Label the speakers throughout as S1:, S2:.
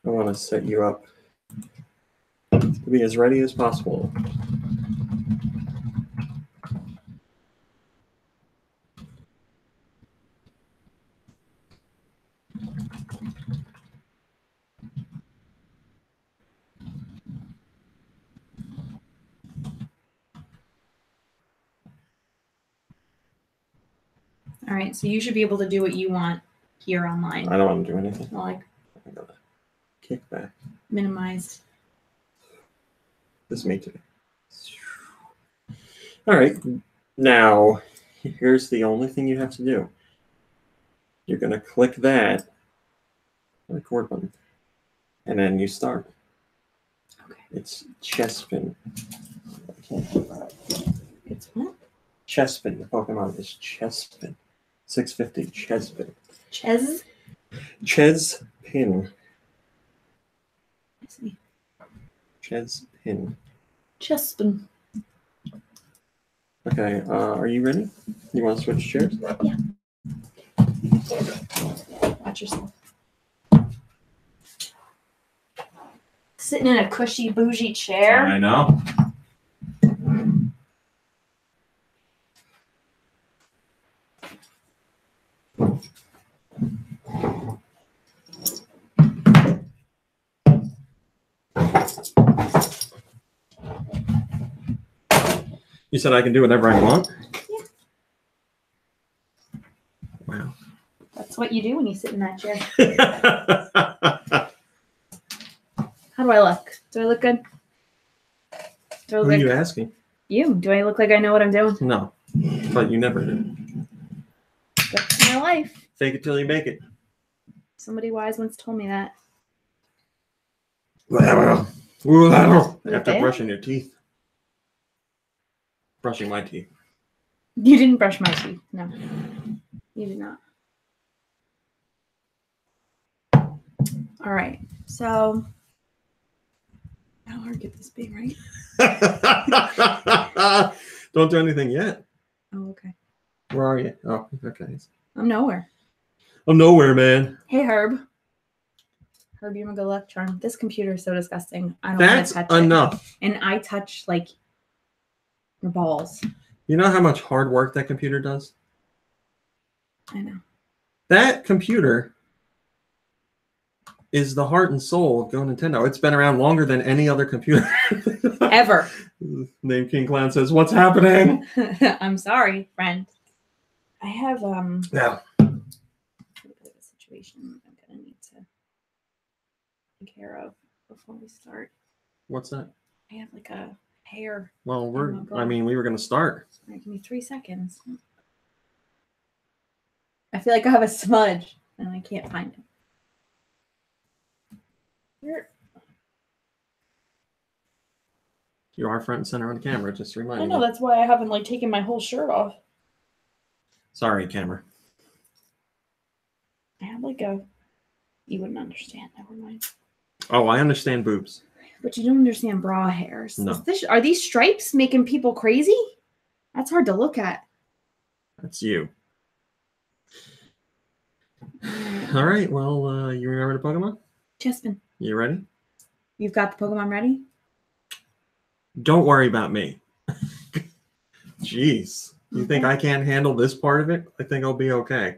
S1: I want to set you up to be as ready as possible.
S2: All right, so you should be able to do what you want here online.
S1: I don't want to do anything.
S2: Well, like,
S1: I gotta kick back.
S2: Minimize.
S1: This is me today. All right. Now, here's the only thing you have to do. You're going to click that record button, and then you start.
S2: Okay.
S1: It's Chespin.
S2: It's what?
S1: Chespin. The Pokemon is Chespin. 650 Chespin. Chespin.
S2: I see.
S1: Chespin.
S2: Chespin.
S1: Okay, are you ready? You want to switch chairs?
S2: Yeah. Watch yourself. Sitting in a cushy, bougie chair.
S1: I know. You said I can do whatever I want?
S2: Yeah.
S1: Wow.
S2: That's what you do when you sit in that chair. How do I look? Do I look good? Do I look
S1: Who are you asking?
S2: You. Do I look like I know what I'm doing?
S1: No, but you never do.
S2: That's my life.
S1: Fake it till you make it.
S2: Somebody wise once told me that.
S1: After brushing your teeth. Brushing my teeth.
S2: You didn't brush my teeth. No. You did not. All right. So, how hard get this big, right?
S1: Don't do anything yet.
S2: Oh, okay.
S1: Where are you? Oh, okay.
S2: I'm nowhere.
S1: I'm nowhere, man.
S2: Hey, Herb. Herb, you're my good luck charm. This computer is so disgusting. I don't want to touch
S1: enough.
S2: it. And I touch, like, your balls.
S1: You know how much hard work that computer does?
S2: I know.
S1: That computer is the heart and soul of GoNintendo. It's been around longer than any other computer.
S2: Ever.
S1: Name King Clown says, "What's happening?"
S2: I'm sorry, friend. I have
S1: Yeah.
S2: a bit of a situation I'm gonna need to take care of before we start.
S1: What's that?
S2: I have like a hair.
S1: Well, we were gonna start.
S2: All right, give me 3 seconds. I feel like I have a smudge and I can't find it. Here.
S1: You are front and center on the camera, just to remind you.
S2: I know, that's why I haven't like taken my whole shirt off.
S1: Sorry, camera.
S2: I have like you wouldn't understand, never mind.
S1: Oh, I understand boobs.
S2: But you don't understand bra hairs.
S1: No.
S2: Are these stripes making people crazy? That's hard to look at.
S1: That's you. All right, well, you remember the Pokemon?
S2: Chespin.
S1: You ready?
S2: You've got the Pokemon ready?
S1: Don't worry about me. Jeez. You think I can't handle this part of it? I think I'll be okay.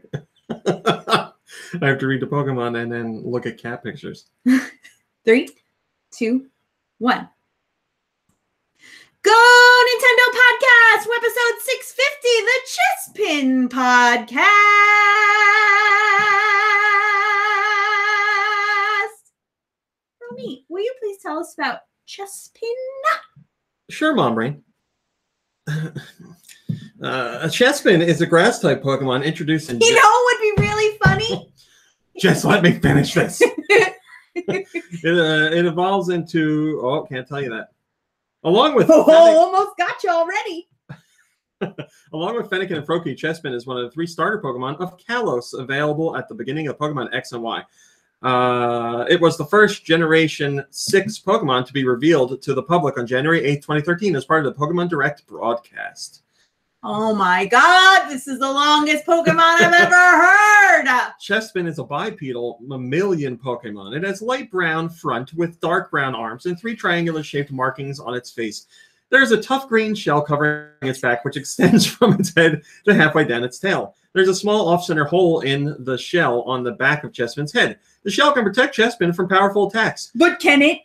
S1: I have to read the Pokemon and then look at cat pictures.
S2: 3, 2, 1. GoNintendo Podcast, Webisode 650, the Chespin Podcast. Romy, will you please tell us about Chespin?
S1: Sure, Mom Brain. A Chespin is a grass-type Pokemon introduced in...
S2: You know what would be really funny?
S1: Just let me finish this. It evolves into... Oh, can't tell you that. Along with...
S2: almost got you already.
S1: Along with Fennekin and Froakie, Chespin is one of the 3 starter Pokemon of Kalos, available at the beginning of Pokemon X and Y. It was the first Generation 6 Pokemon to be revealed to the public on January 8th, 2013 as part of the Pokemon Direct broadcast.
S2: Oh my God, this is the longest Pokemon I've ever heard.
S1: Chespin is a bipedal mammalian Pokemon. It has light brown front with dark brown arms and 3 triangular shaped markings on its face. There's a tough green shell covering its back, which extends from its head to halfway down its tail. There's a small off-center hole in the shell on the back of Chespin's head. The shell can protect Chespin from powerful attacks.
S2: But can it?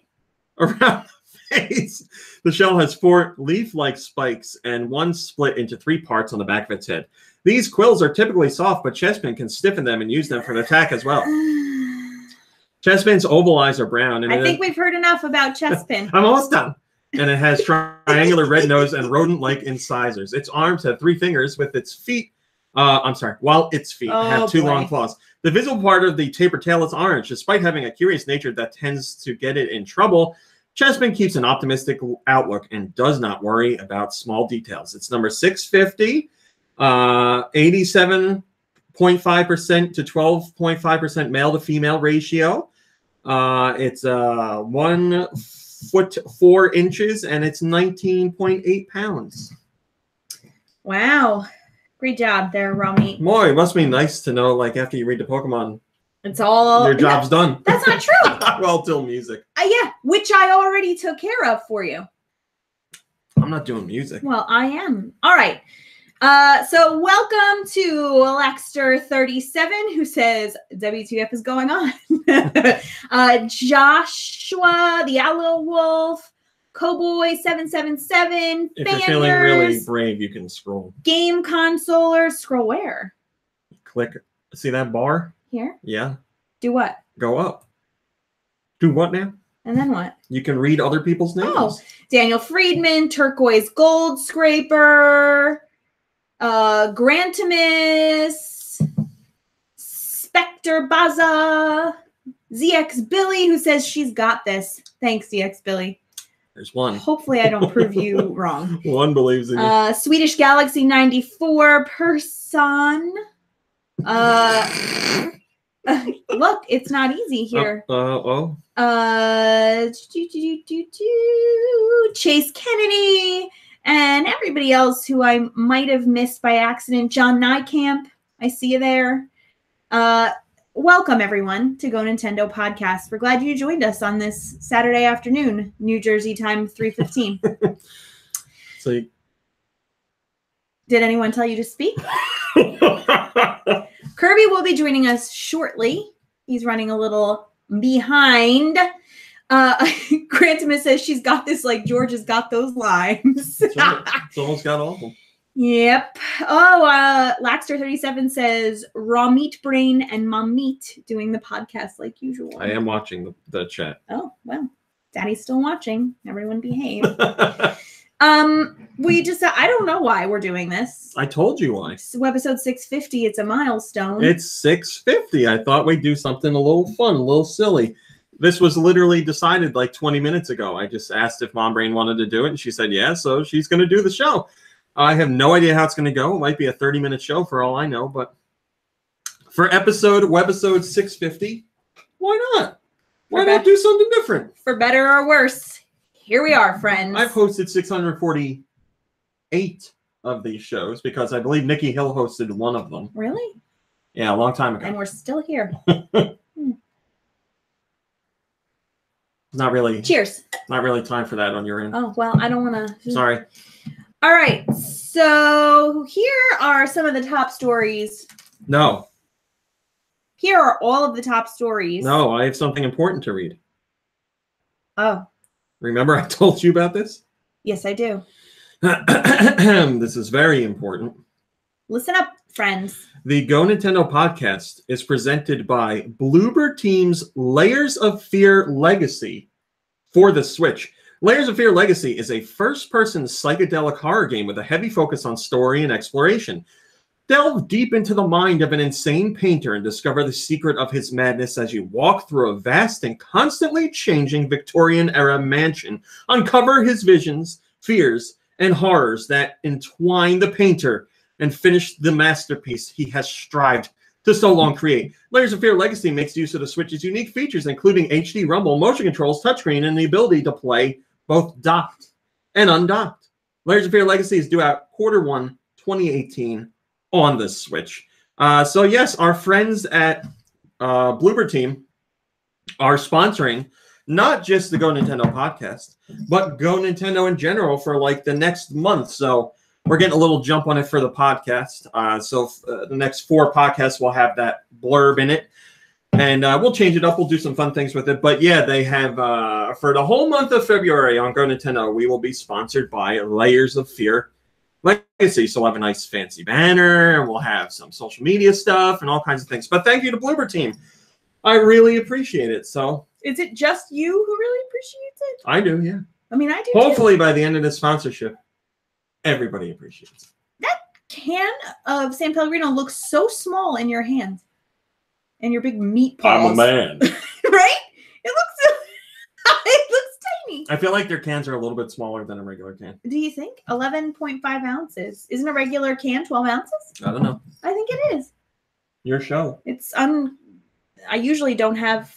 S1: Around the face, the shell has 4 leaf-like spikes and 1 split into 3 parts on the back of its head. These quills are typically soft, but Chespin can stiffen them and use them for an attack as well. Chespin's oval eyes are brown. And
S2: I think we've heard enough about Chespin.
S1: I'm almost done. And it has triangular red nose and rodent-like incisors. Its arms have 3 fingers with its feet. While its feet have 2 long claws. The visible part of the tapered tail is orange. Despite having a curious nature that tends to get it in trouble, Chespin keeps an optimistic outlook and does not worry about small details. It's number 650, 87.5% to 12.5% male to female ratio. It's 1 foot 4 inches, and it's 19.8 pounds.
S2: Wow. Great job there, Romy.
S1: Boy, it must be nice to know, like, after you read the Pokemon,
S2: it's all
S1: your job's done.
S2: That's not true.
S1: Well, till music.
S2: Yeah, which I already took care of for you.
S1: I'm not doing music.
S2: Well, I am. All right. So welcome to Laxter37, who says WTF is going on. Joshua, the Owl Wolf, Cowboy777,
S1: if you're feeling really brave, you can scroll.
S2: Game Consoler, scroll where?
S1: Click. See that bar?
S2: Here?
S1: Yeah.
S2: Do what?
S1: Go up. Do what now?
S2: And then what?
S1: You can read other people's names.
S2: Oh, Daniel Friedman, Turquoise Gold Scraper, Grantimus, Spectre Baza, ZX Billy, who says she's got this. Thanks, ZX Billy.
S1: There's one.
S2: Hopefully I don't prove you wrong.
S1: One believes in you.
S2: Swedish Galaxy 94 person. Look, it's not easy here. Chase Kennedy and everybody else who I might have missed by accident. John Nykamp, I see you there. Welcome, everyone, to GoNintendo Podcast. We're glad you joined us on this Saturday afternoon, New Jersey time, 3:15.
S1: So
S2: did anyone tell you to speak? Kirby will be joining us shortly. He's running a little behind. Grantimus says she's got this like George has got those limes.
S1: That's right. It's almost got all of them.
S2: Yep. Oh, Laxter37 says raw meat brain and mom meat doing the podcast like usual.
S1: I am watching the chat.
S2: Oh, well, Daddy's still watching. Everyone behave. We just, I don't know why we're doing this.
S1: I told you why.
S2: Webisode 650, it's a milestone.
S1: It's 650. I thought we'd do something a little fun, a little silly. This was literally decided like 20 minutes ago. I just asked if Mom Brain wanted to do it, and she said yeah, so she's going to do the show. I have no idea how it's going to go. It might be a 30-minute show for all I know, but for Webisode 650, why not? Why not do something different?
S2: For better or worse, here we are, friends.
S1: I've hosted 648 of these shows because I believe Nikki Hill hosted one of them.
S2: Really?
S1: Yeah, a long time ago.
S2: And we're still here.
S1: It's not really.
S2: Cheers.
S1: Not really time for that on your end.
S2: Oh, well, I don't want to.
S1: Sorry.
S2: All right. So here are some of the top stories.
S1: No.
S2: Here are all of the top stories.
S1: No, I have something important to read.
S2: Oh.
S1: Remember I told you about this?
S2: Yes, I do.
S1: This is very important.
S2: Listen up, friends.
S1: The GoNintendo podcast is presented by Bloober Team's Layers of Fear Legacy for the Switch. Layers of Fear Legacy is a first-person psychedelic horror game with a heavy focus on story and exploration. Delve deep into the mind of an insane painter and discover the secret of his madness as you walk through a vast and constantly changing Victorian-era mansion. Uncover his visions, fears, and horrors that entwine the painter and finish the masterpiece he has strived to so long create. Layers of Fear Legacy makes use of the Switch's unique features, including HD rumble, motion controls, touchscreen, and the ability to play both docked and undocked. Layers of Fear Legacy is due out Q1 2018 on the Switch. So yes, our friends at Bloober Team are sponsoring not just the Go Nintendo podcast, but Go Nintendo in general for like the next month. So we're getting a little jump on it for the podcast. The next 4 podcasts will have that blurb in it. And we'll change it up. We'll do some fun things with it. But yeah, they have, for the whole month of February on Go Nintendo, we will be sponsored by Layers of Fear Legacy. So we'll have a nice fancy banner, and we'll have some social media stuff and all kinds of things. But thank you to Bloober Team. I really appreciate it. So
S2: is it just you who really appreciates it?
S1: I do, yeah.
S2: I mean, I do.
S1: Hopefully by the end of this sponsorship, everybody appreciates it.
S2: That can of San Pellegrino looks so small in your hands. And your big meat paws.
S1: I'm a man.
S2: Right? It looks tiny.
S1: I feel like their cans are a little bit smaller than a regular can.
S2: Do you think? 11.5 ounces. Isn't a regular can 12 ounces?
S1: I don't know.
S2: I think it is.
S1: Your show.
S2: It's I usually don't have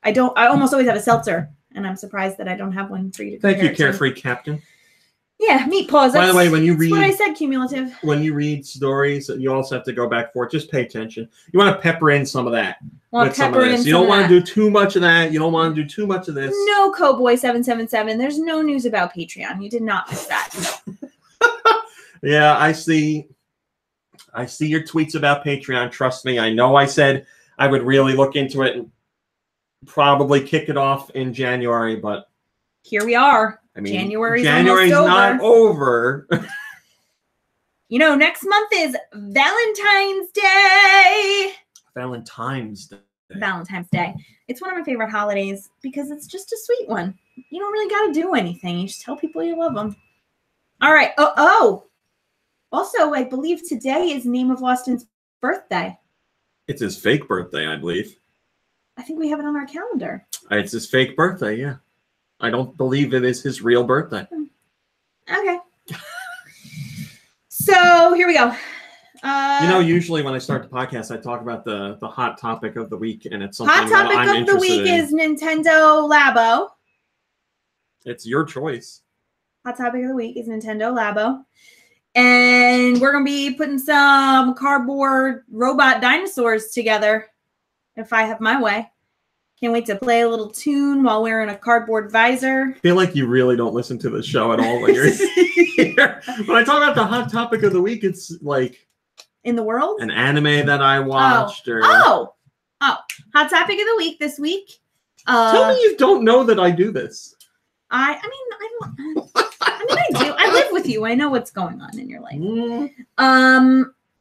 S2: I almost always have a seltzer, and I'm surprised that I don't have one for you to
S1: Thank you, Carefree Captain.
S2: Yeah, meat paws.
S1: By the way, when you read
S2: what I said, cumulative.
S1: When you read stories, you also have to go back for it. Just pay attention. You want to pepper in some of that. With some of this. You don't want to do too much of that. You don't want to do too much of this.
S2: No, Cowboy777. There's no news about Patreon. You did not miss that.
S1: Yeah, I see your tweets about Patreon. Trust me. I know I said I would really look into it and probably kick it off in January, but
S2: here we are.
S1: I mean,
S2: January's
S1: not over.
S2: You know, next month is Valentine's Day.
S1: Valentine's
S2: Day. It's one of my favorite holidays because it's just a sweet one. You don't really got to do anything. You just tell people you love them. All right. Also, I believe today is Name of Austin's birthday.
S1: It's his fake birthday, I believe.
S2: I think we have it on our calendar.
S1: It's his fake birthday, yeah. I don't believe it is his real birthday.
S2: Okay. So here we go.
S1: Usually when I start the podcast, I talk about the hot topic of the week, and it's something
S2: hot topic of the week is Nintendo Labo.
S1: It's your choice.
S2: Hot topic of the week is Nintendo Labo. And we're going to be putting some cardboard robot dinosaurs together, if I have my way. Can't wait to play a little tune while wearing a cardboard visor.
S1: I feel like you really don't listen to the show at all when you're here. When I talk about the hot topic of the week, it's like...
S2: In the world?
S1: An anime that I watched.
S2: Hot topic of the week this week.
S1: Tell me you don't know that I do this.
S2: I do. I live with you. I know what's going on in your life.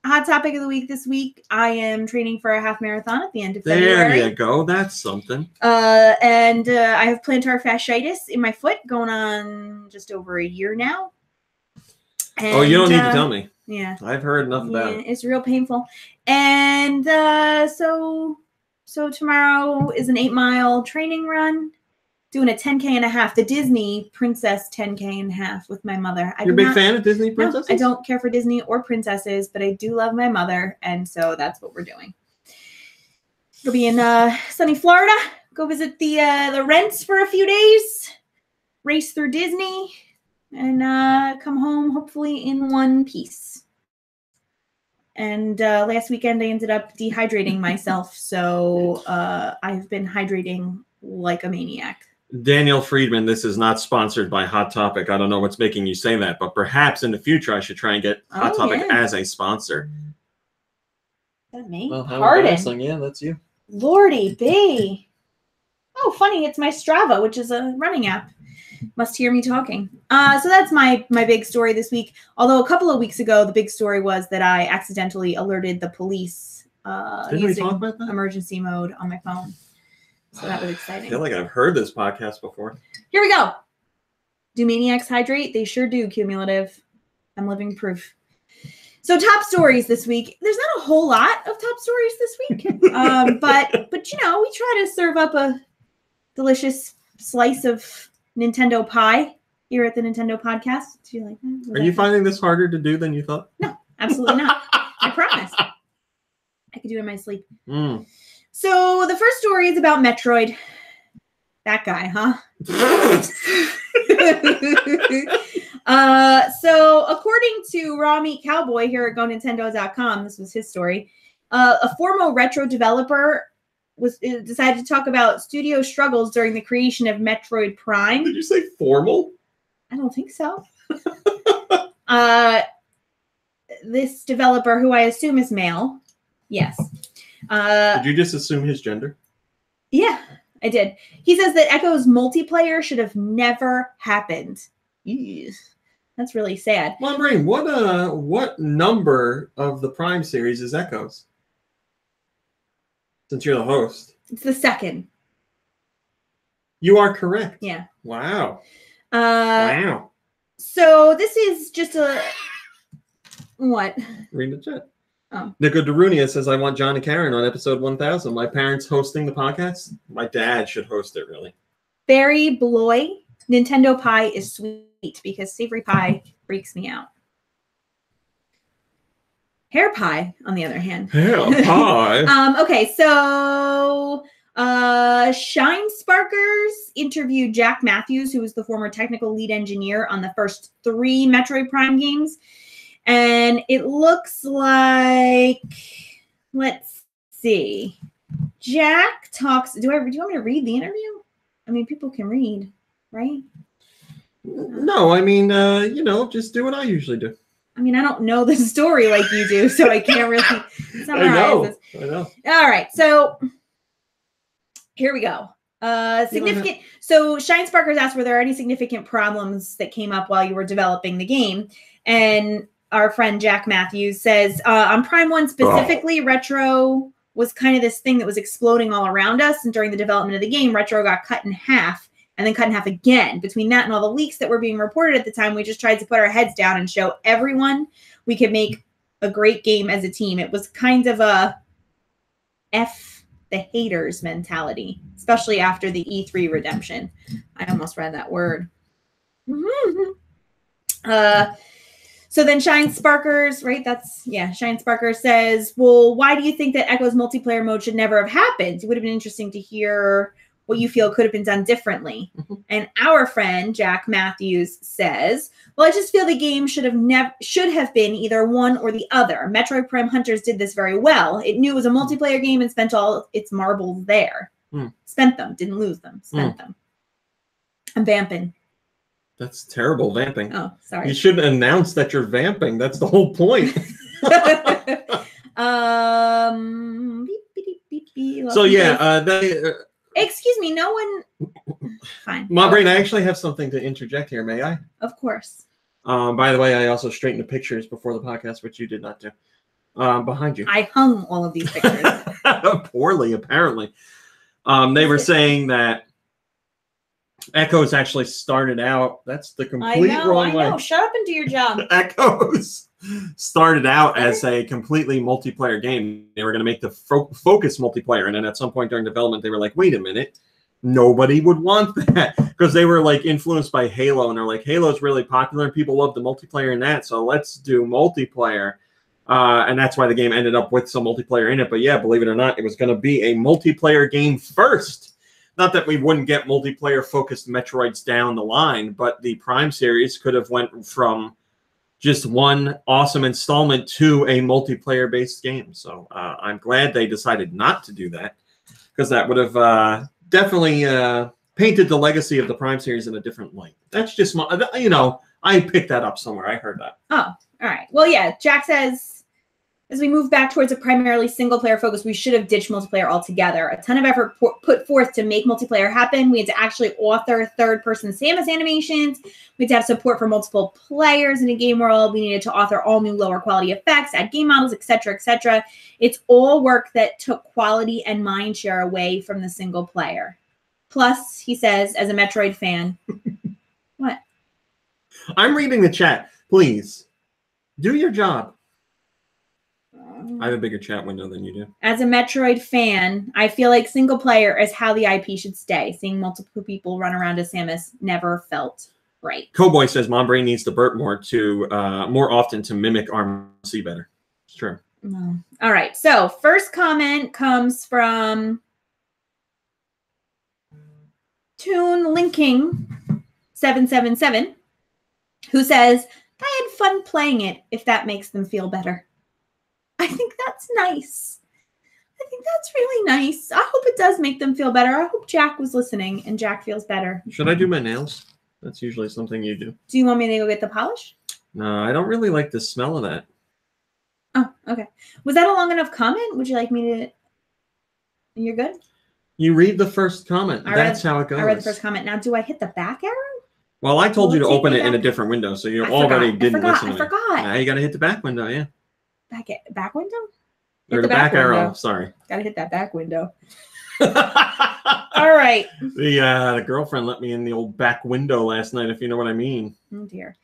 S2: Hot topic of the week this week. I am training for a half marathon at the end of February.
S1: There you go. That's something.
S2: And I have plantar fasciitis in my foot going on just over a year now. And,
S1: you don't need to tell me.
S2: Yeah.
S1: I've heard enough about it.
S2: It's real painful. And so tomorrow is an 8-mile training run. Doing a 10K and a half, the Disney Princess 10K and a half with my mother.
S1: You're a big fan of Disney princesses?
S2: No, I don't care for Disney or princesses, but I do love my mother, and so that's what we're doing. We'll be in sunny Florida. Go visit the Rents for a few days. Race through Disney, and come home hopefully in one piece. And last weekend I ended up dehydrating myself, so I've been hydrating like a maniac.
S1: Daniel Friedman, this is not sponsored by Hot Topic. I don't know what's making you say that, but perhaps in the future I should try and get Hot Topic as a sponsor.
S2: Is that me?
S1: Well,
S2: Pardon.
S1: Yeah, that's you.
S2: Lordy B. Oh, funny. It's my Strava, which is a running app. Must hear me talking. So that's my big story this week. Although a couple of weeks ago, the big story was that I accidentally alerted the police using emergency mode on my phone. So that was exciting.
S1: I feel like I've heard this podcast before.
S2: Here we go. Do maniacs hydrate? They sure do, cumulative. I'm living proof. So top stories this week. There's not a whole lot of top stories this week. But we try to serve up a delicious slice of Nintendo pie here at the Nintendo podcast. Do you like that?
S1: Are you finding this harder to do than you thought?
S2: No, absolutely not. I promise. I could do it in my sleep. So the first story is about Metroid. That guy, huh? So according to Raw Meat Cowboy here at GoNintendo.com, this was his story. A former retro developer decided to talk about studio struggles during the creation of Metroid Prime.
S1: Did you say formal?
S2: I don't think so. This developer, who I assume is male, yes.
S1: Did you just assume his gender?
S2: Yeah, I did. He says that Echo's multiplayer should have never happened. Eesh, that's really sad.
S1: Well, Brain, what number of the Prime series is Echo's? Since you're the host.
S2: It's the second.
S1: You are correct.
S2: Yeah.
S1: Wow.
S2: Wow. So this is just a... What?
S1: Read the chat.
S2: Oh.
S1: Nico Darunia says, I want John and Karen on episode 1000. My parents hosting the podcast? My dad should host it, really.
S2: Barry Bloy, Nintendo pie is sweet because savory pie freaks me out. Hair pie, on the other hand.
S1: Hair pie?
S2: Okay, so Shine Sparkers interviewed Jack Matthews, who was the former technical lead engineer on the first 3 Metroid Prime games. And it looks like, let's see. Jack talks. Do you want me to read the interview? I mean, people can read, right?
S1: No, I mean, just do what I usually do.
S2: I mean, I don't know the story like you do, so I can't really summarize this.
S1: I know.
S2: All right, so here we go. Significant. So Shine Sparkers asked, were there any significant problems that came up while you were developing the game? And our friend Jack Matthews says, on Prime 1 specifically, retro was kind of this thing that was exploding all around us. And during the development of the game, retro got cut in half and then cut in half again. Between that and all the leaks that were being reported at the time, we just tried to put our heads down and show everyone we could make a great game as a team. It was kind of a F the haters mentality, especially after the E3 redemption. I almost read that word. So then Shine Sparkers, right? Shine Sparkers says, well, why do you think that Echo's multiplayer mode should never have happened? It would have been interesting to hear what you feel could have been done differently. And our friend Jack Matthews says, well, I just feel the game should have been either one or the other. Metroid Prime Hunters did this very well. It knew it was a multiplayer game and spent all its marbles there. Spent them, didn't lose them, spent them. I'm vamping.
S1: That's terrible vamping.
S2: Oh, sorry.
S1: You shouldn't announce that you're vamping. That's the whole point. So yeah,
S2: excuse me, no one. Fine.
S1: My brain, I actually have something to interject here. May I?
S2: Of course.
S1: By the way, I also straightened the pictures before the podcast, which you did not do. Behind you.
S2: I hung all of these pictures.
S1: Poorly, apparently. They were saying that Echoes actually started out. That's the complete wrong way.
S2: I know. Shut up and do your job.
S1: Echoes started out as a completely multiplayer game. They were going to make the focus multiplayer, and then at some point during development, they were like, "Wait a minute, nobody would want that," because they were like influenced by Halo, and they're like, "Halo's really popular, and people love the multiplayer in that, so let's do multiplayer." And that's why the game ended up with some multiplayer in it. But yeah, believe it or not, it was going to be a multiplayer game first. Not that we wouldn't get multiplayer-focused Metroids down the line, but the Prime series could have went from just one awesome installment to a multiplayer-based game. So I'm glad they decided not to do that, because that would have definitely painted the legacy of the Prime series in a different light. That's just my, I picked that up somewhere. I heard that.
S2: Oh, all right. Well, yeah, Jack says, as we move back towards a primarily single-player focus, we should have ditched multiplayer altogether. A ton of effort put forth to make multiplayer happen. We had to actually author third-person Samus animations. We had to have support for multiple players in a game world. We needed to author all new lower-quality effects, add game models, etc., etc. It's all work that took quality and mind share away from the single player. Plus, he says, as a Metroid fan... What?
S1: I'm reading the chat. Please, do your job. I have a bigger chat window than you do.
S2: As a Metroid fan, I feel like single player is how the IP should stay. Seeing multiple people run around as Samus never felt right.
S1: Cowboy says Mom Brain needs to burp more often to mimic RMC better. It's true.
S2: All right. So first comment comes from Toon Linking 777. who says, I had fun playing it, if that makes them feel better. I think that's nice. I think that's really nice. I hope it does make them feel better. I hope Jack was listening and Jack feels better.
S1: Should I do my nails? That's usually something you do.
S2: Do you want me to go get the polish?
S1: No, I don't really like the smell of that.
S2: Oh, okay. Was that a long enough comment? Would you like me to... You're good?
S1: You read the first comment. That's how it goes.
S2: I read the first comment. Now, do I hit the back arrow?
S1: Well, I told you to open it in a different window, so you already didn't listen to me.
S2: I forgot.
S1: Now you got to hit the back window, yeah.
S2: Back window?
S1: Or the back arrow, sorry.
S2: Got to hit that back window. All right.
S1: The girlfriend let me in the old back window last night, if you know what I mean.
S2: Oh, dear.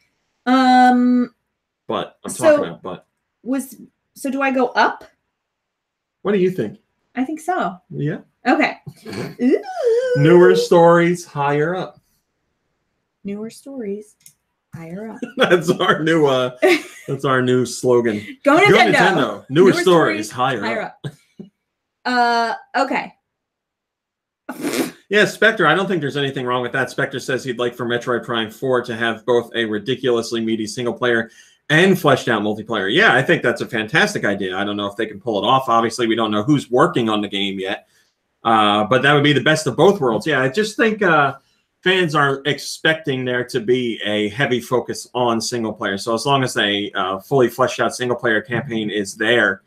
S1: But I'm talking about but.
S2: So do I go up?
S1: What do you think?
S2: I think so.
S1: Yeah.
S2: Okay. Ooh.
S1: Newer stories, higher up.
S2: Newer stories, higher up.
S1: That's our new slogan.
S2: Go Nintendo.
S1: Go Nintendo. Newer stories, higher
S2: up. Okay.
S1: Yeah, Spectre, I don't think there's anything wrong with that. Spectre says he'd like for Metroid Prime 4 to have both a ridiculously meaty single player and fleshed out multiplayer. Yeah, I think that's a fantastic idea. I don't know if they can pull it off. Obviously, we don't know who's working on the game yet. But that would be the best of both worlds. Yeah, I just think fans are expecting there to be a heavy focus on single player. So as long as a fully fleshed out single player campaign is there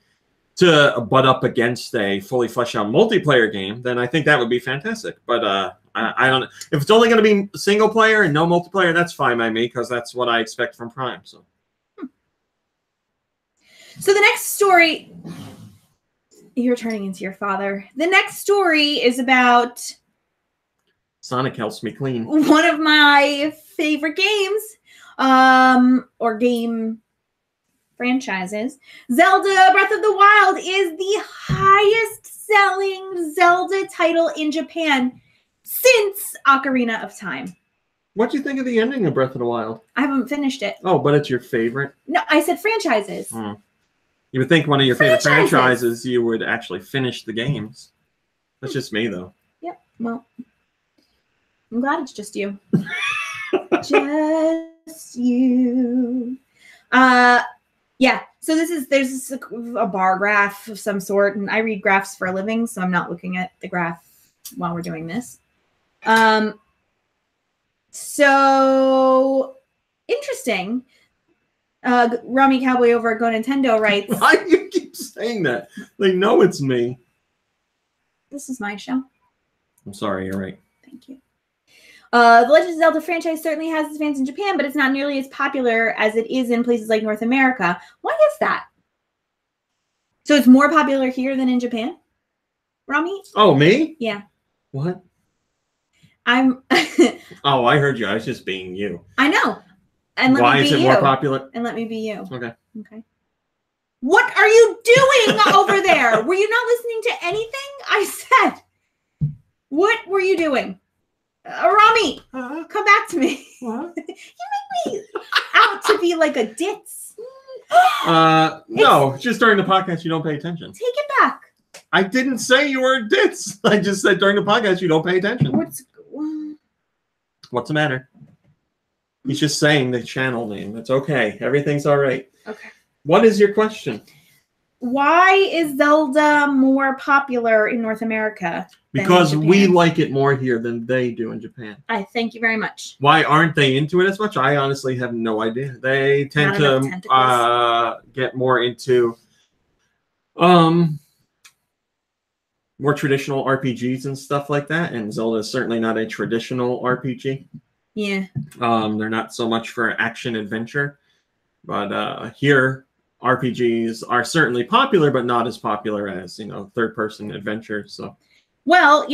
S1: to butt up against a fully fleshed out multiplayer game, then I think that would be fantastic. But I don't know. If it's only going to be single player and no multiplayer, that's fine by me because that's what I expect from Prime.
S2: So the next story, you're turning into your father. The next story is about
S1: Sonic helps me clean.
S2: One of my favorite games, or game franchises. Zelda Breath of the Wild is the highest selling Zelda title in Japan since Ocarina of Time.
S1: What'd you think of the ending of Breath of the Wild?
S2: I haven't finished it.
S1: Oh, but it's your favorite?
S2: No, I said franchises.
S1: You would think one of your favorite franchises, you would actually finish the games. That's just me, though.
S2: Yep. Well, I'm glad it's just you. Just you. Yeah. So there's a bar graph of some sort, and I read graphs for a living, so I'm not looking at the graph while we're doing this. So interesting. Rami Cowboy over at GoNintendo writes,
S1: why do you keep saying that? They know it's me.
S2: This is my show.
S1: I'm sorry, you're right.
S2: Thank you. The Legend of Zelda franchise certainly has its fans in Japan, but it's not nearly as popular as it is in places like North America. Why is that? So it's more popular here than in Japan? Rami?
S1: Oh, me?
S2: Yeah.
S1: What?
S2: I'm...
S1: Oh, I heard you. I was just being you.
S2: I know. And let
S1: Why
S2: me be
S1: is it
S2: you.
S1: more popular?
S2: And let me be you.
S1: Okay.
S2: Okay. What are you doing over there? Were you not listening to anything I said? What were you doing? Rami, come back to me.
S1: What?
S2: You make me out to be like a ditz.
S1: No, just during the podcast you don't pay attention.
S2: Take it back.
S1: I didn't say you were a ditz. I just said during the podcast you don't pay attention. What's the matter? He's just saying the channel name. It's okay. Everything's all right.
S2: Okay.
S1: What is your question?
S2: Why is Zelda more popular in North America?
S1: Because we like it more here than they do in Japan.
S2: I thank you very much.
S1: Why aren't they into it as much? I honestly have no idea. They tend to get more into more traditional RPGs and stuff like that. And Zelda is certainly not a traditional RPG.
S2: Yeah.
S1: They're not so much for action adventure. But here, RPGs are certainly popular, but not as popular as, third-person adventure. So,
S2: well,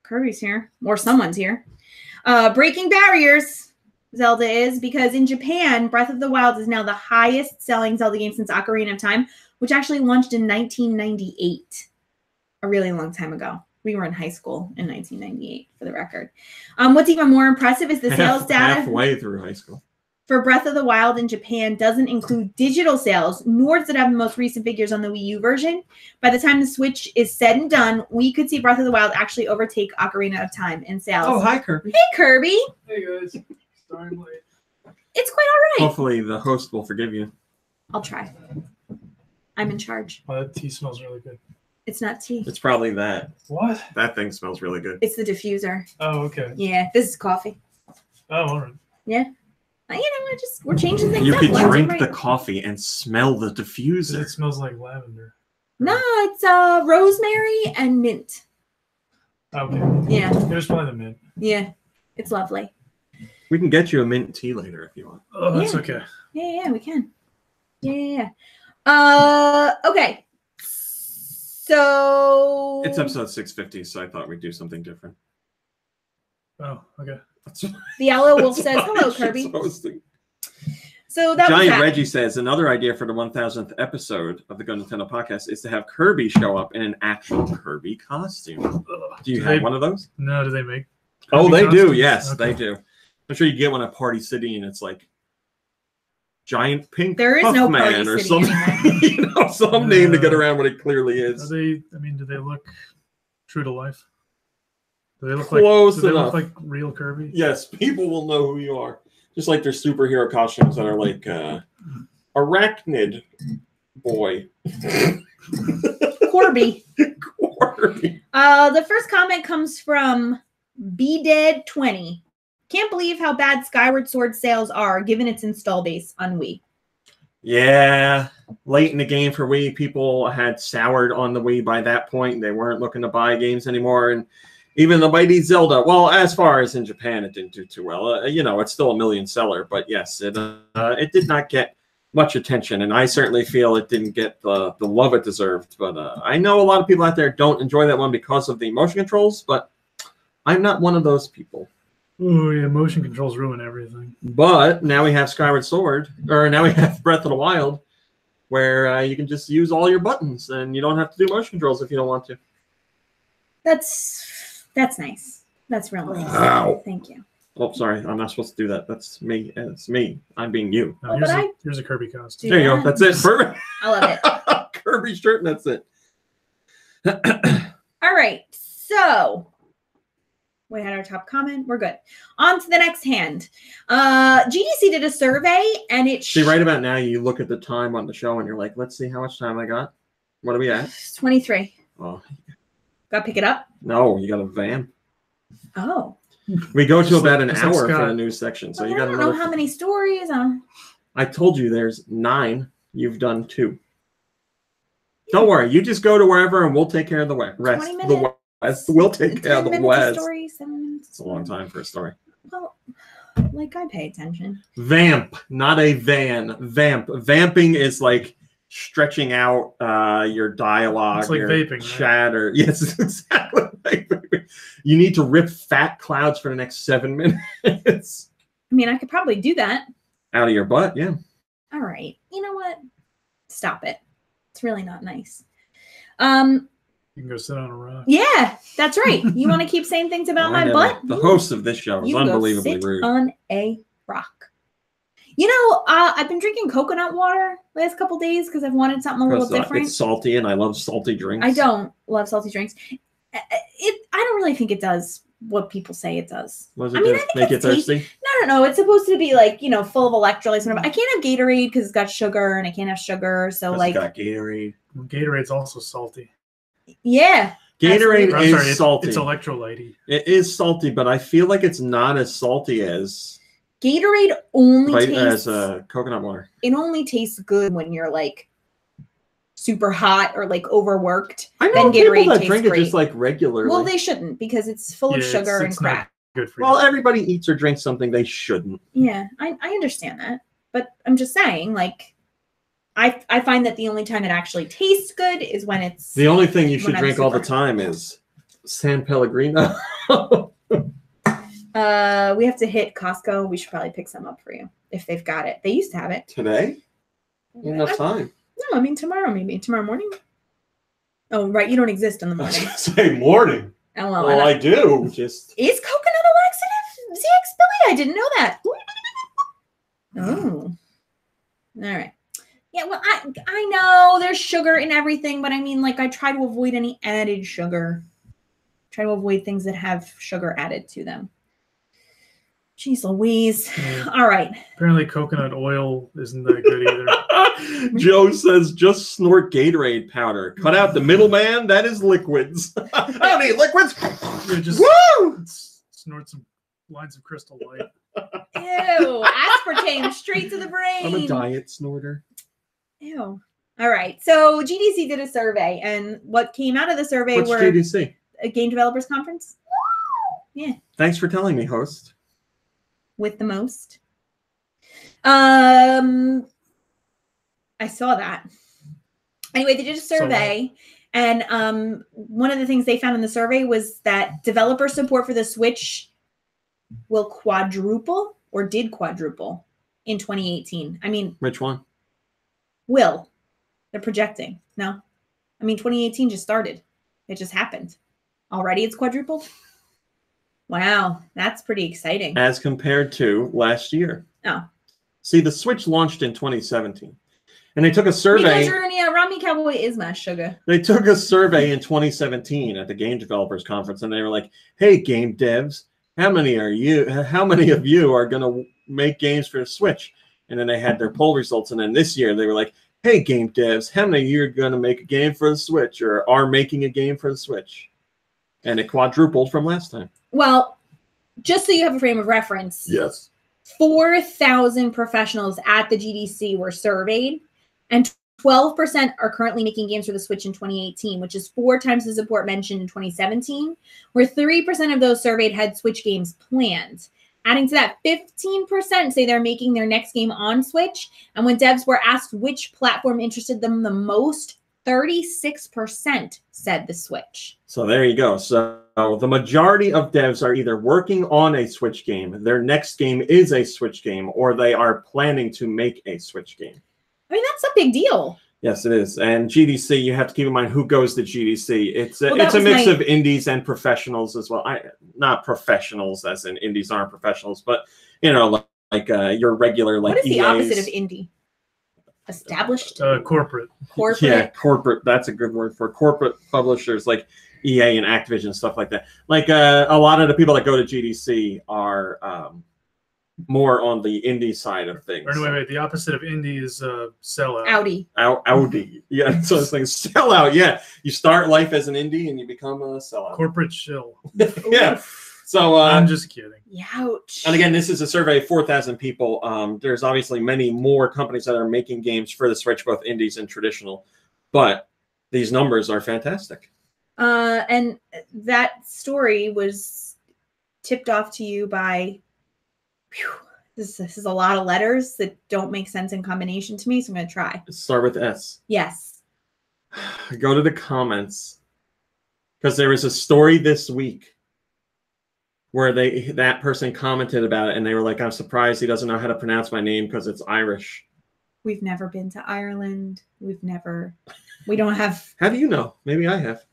S2: Kirby's here, or someone's here. Breaking barriers, Zelda is, because in Japan, Breath of the Wild is now the highest-selling Zelda game since Ocarina of Time, which actually launched in 1998, a really long time ago. We were in high school in 1998, for the record. What's even more impressive is the sales data.
S1: Halfway through high school.
S2: For Breath of the Wild in Japan doesn't include digital sales, nor does it have the most recent figures on the Wii U version. By the time the Switch is said and done, we could see Breath of the Wild actually overtake Ocarina of Time in sales.
S1: Oh, hi, Kirby.
S2: Hey, Kirby.
S3: Hey, guys. Starting late.
S2: It's quite all right.
S1: Hopefully the host will forgive you.
S2: I'll try. I'm in charge.
S3: Oh, that tea smells really good.
S2: It's not tea.
S1: It's probably that.
S3: What?
S1: That thing smells really good.
S2: It's the diffuser.
S3: Oh, okay.
S2: Yeah, this is coffee.
S3: Oh, all right.
S2: Yeah. We're changing things
S1: You
S2: up.
S1: could
S2: left and
S1: drink
S2: right.
S1: the coffee and smell the diffuser.
S3: It smells like lavender.
S2: No, it's rosemary and mint.
S3: Okay.
S2: Yeah.
S3: It was probably the mint.
S2: Yeah. It's lovely.
S1: We can get you a mint tea later if you want.
S3: Oh, that's
S2: Yeah.
S3: okay.
S2: Yeah, we can. Yeah. Okay. So
S1: It's episode 650, so I thought we'd do something different.
S3: Oh, okay.
S2: the Yellow Wolf
S1: That's
S2: says,
S1: why
S2: hello,
S1: she's
S2: Kirby.
S1: hosting.
S2: So that was
S1: Giant
S2: that.
S1: Reggie says another idea for the 1000th episode of the GoNintendo podcast is to have Kirby show up in an actual Kirby costume.
S3: Ugh.
S1: Do you have one of those?
S3: No, do they make?
S1: Oh,
S3: Kirby
S1: they do.
S3: costumes?
S1: Yes,
S3: Okay.
S1: they do. I'm sure you get one at Party City, and it's like giant pink
S2: There is no
S1: Puffman
S2: Party
S1: or
S2: City
S1: something.
S2: anymore.
S1: Some name to get around what it clearly
S3: Are
S1: is.
S3: they? I mean, do they look true to life? Do they look
S1: Close
S3: like? Do they
S1: enough.
S3: look like real Kirby?
S1: Yes, people will know who you are. Just like there's superhero costumes that are like Arachnid Boy.
S2: Corby.
S1: Corby.
S2: The first comment comes from BDead20. Can't believe how bad Skyward Sword sales are given its install base on Wii.
S1: Yeah, late in the game for Wii, people had soured on the Wii by that point. They weren't looking to buy games anymore, and even the mighty Zelda. Well, as far as in Japan, it didn't do too well. It's still a million seller, but yes, it did not get much attention, and I certainly feel it didn't get the love it deserved. But I know a lot of people out there don't enjoy that one because of the motion controls, but I'm not one of those people.
S3: Oh yeah, motion controls ruin everything.
S1: But now we have Skyward Sword, or now we have Breath of the Wild, where you can just use all your buttons, and you don't have to do motion controls if you don't want to.
S2: That's nice. That's real nice.
S1: Ow.
S2: Thank you.
S1: Oh, sorry, I'm not supposed to do that. That's me. It's me. I'm being you.
S3: No,
S2: Oh, but
S3: here's a Kirby costume.
S1: There you go.
S2: Yeah.
S1: That's it. Perfect.
S2: I love it.
S1: Kirby shirt, and that's it.
S2: All right. So we had our top comment. We're good. On to the next hand. GDC did a survey, and it
S1: See, right about now, you look at the time on the show, and you're like, let's see how much time I got. What are we at?
S2: 23.
S1: Oh,
S2: Got to pick it up.
S1: no, you got a vamp.
S2: Oh.
S1: We go to
S3: Just
S1: about
S3: like-
S1: an
S3: just like
S1: hour for
S3: Scott.
S1: the news section, so
S2: Well,
S1: you
S2: I
S1: got
S2: don't
S1: another.
S2: know how many stories.
S1: I told you there's 9. You've done 2. Don't worry. You just go to wherever, and we'll take care of the rest.
S2: 20
S1: The
S2: minutes.
S1: west. We'll take care
S2: 10
S1: of the
S2: minutes of
S1: west.
S2: story, 7 minutes.
S1: It's a long time for a story.
S2: Well, like I pay attention.
S1: Vamp, not a van. Vamp. Vamping is like stretching out your dialogue,
S3: It's like
S1: your
S3: vaping, right?
S1: chatter. Yes, it's exactly like vaping. You need to rip fat clouds for the next 7 minutes
S2: I mean, I could probably do that.
S1: out of your butt. Yeah.
S2: All right. You know what? Stop it. It's really not nice.
S3: You can go sit on a rock.
S2: Yeah, that's right. You want to keep saying things about
S1: I
S2: my
S1: know.
S2: butt?
S1: The host of this show is
S2: You can go
S1: unbelievably
S2: sit
S1: rude.
S2: on a rock. You know, I've been drinking coconut water last couple days because I've wanted something a little
S1: Because,
S2: different.
S1: it's salty, and I love salty drinks.
S2: I don't love salty drinks. I don't really think it does what people say it does.
S1: What does it
S2: I mean,
S1: do?
S2: I think
S1: Make you
S2: it's tasty.
S1: thirsty?
S2: No. It's supposed to be like, full of electrolytes. And whatever. I can't have Gatorade because it's got sugar, and I can't have sugar. So,
S1: 'Cause
S2: like,
S1: it's got Gatorade.
S3: Gatorade's also salty.
S2: yeah.
S1: Gatorade
S3: I'm
S1: is
S3: sorry,
S1: salty.
S3: it's electrolyte-y.
S1: It is salty, but I feel like it's not as salty as
S2: Gatorade only tastes
S1: coconut water.
S2: it only tastes good when you're like super hot or like overworked.
S1: I know
S2: Then
S1: people
S2: Gatorade
S1: that
S2: tastes
S1: drink it
S2: great.
S1: just like regularly.
S2: Well, they shouldn't because it's full of
S3: Yeah,
S2: sugar and
S3: it's not
S2: crap.
S3: good for you.
S1: Well, everybody eats or drinks something they shouldn't.
S2: Yeah, I understand that. But I'm just saying, like, I find that the only time it actually tastes good is when it's
S1: The only thing you should
S2: When I'm
S1: drink all the
S2: super-
S1: time is San Pellegrino.
S2: we have to hit Costco. We should probably pick some up for you if they've got it. They used to have it.
S1: Today? Enough time.
S2: No, I mean tomorrow maybe. Tomorrow morning. Oh, right. You don't exist in the
S1: I was
S2: morning.
S1: gonna say morning.
S2: Oh, well,
S1: Well, I do. Just
S2: is coconut a laxative? ZX Billy, I didn't know that. Oh. All right. Yeah, well, I know there's sugar in everything, but I mean, like, I try to avoid any added sugar. Try to avoid things that have sugar added to them. Jeez Louise.
S3: Yeah.
S2: All right.
S3: Apparently, coconut oil isn't that good either.
S1: Joe says, just snort Gatorade powder. Cut out the middleman. That is liquids. I don't need liquids.
S3: Yeah, just
S1: Woo!
S3: snort some lines of Crystal Light.
S2: Ew. Aspartame straight to the brain.
S1: I'm a diet snorter.
S2: Ew. All right. So GDC did a survey, and what came out of the survey
S1: What's
S2: were
S1: GDC?
S2: a Game Developers Conference. Yeah.
S1: Thanks for telling me, host.
S2: With the most. I saw that. Anyway, they did a survey, and one of the things they found in the survey was that developer support for the Switch will quadruple or did quadruple in 2018. I mean,
S1: Which one?
S2: will. They're projecting. No. I mean, 2018 just started. It just happened. Already it's quadrupled? Wow, that's pretty exciting.
S1: As compared to last year.
S2: Oh.
S1: See, the Switch launched in 2017. And they took a survey.
S2: Yeah, Rami Cowboy is my sugar.
S1: They took a survey in 2017 at the Game Developers Conference, and they were like, "Hey, game devs, how many of you are going to make games for the Switch?" And then they had their poll results, and then this year they were like, "Hey, game devs, how many of you are going to make a game for the Switch or are making a game for the Switch?" And it quadrupled from last time.
S2: Well, just so you have a frame of reference,
S1: Yes.
S2: 4,000 professionals at the GDC were surveyed, and 12% are currently making games for the Switch in 2018, which is 4 times the support mentioned in 2017, where 3% of those surveyed had Switch games planned. Adding to that, 15% say they're making their next game on Switch, and when devs were asked which platform interested them the most, 36% said the Switch.
S1: So there you go. So the majority of devs are either working on a Switch game, their next game is a Switch game, or they are planning to make a Switch game.
S2: I mean, that's a big deal.
S1: Yes, it is. And GDC, you have to keep in mind who goes to GDC. It's a mix of indies and professionals as well. Not professionals, as in indies aren't professionals, but you know, like your regular like.
S2: What is the
S1: EAs.
S2: opposite of indie? Established.
S3: Corporate.
S2: Corporate.
S1: Yeah, corporate. That's a good word for corporate publishers like EA and Activision, stuff like that. Like a lot of the people that go to GDC are more on the indie side of things.
S3: Or wait, the opposite of indie is sellout.
S2: Audi.
S1: Audi. Yeah, so it's like sellout. Yeah, you start life as an indie and you become a sellout.
S3: Corporate shill.
S1: Yeah. So
S3: I'm just kidding.
S2: Ouch.
S1: And again, this is a survey of 4,000 people. There's obviously many more companies that are making games for the Switch, both indies and traditional. But these numbers are fantastic.
S2: And that story was tipped off to you by, this is a lot of letters that don't make sense in combination to me, so I'm going to try.
S1: Start with S.
S2: Yes.
S1: Go to the comments. Because there was a story this week where that person commented about it, and they were like, "I'm surprised he doesn't know how to pronounce my name because it's Irish."
S2: We've never been to Ireland. We don't have.
S1: How do you know? Maybe I have.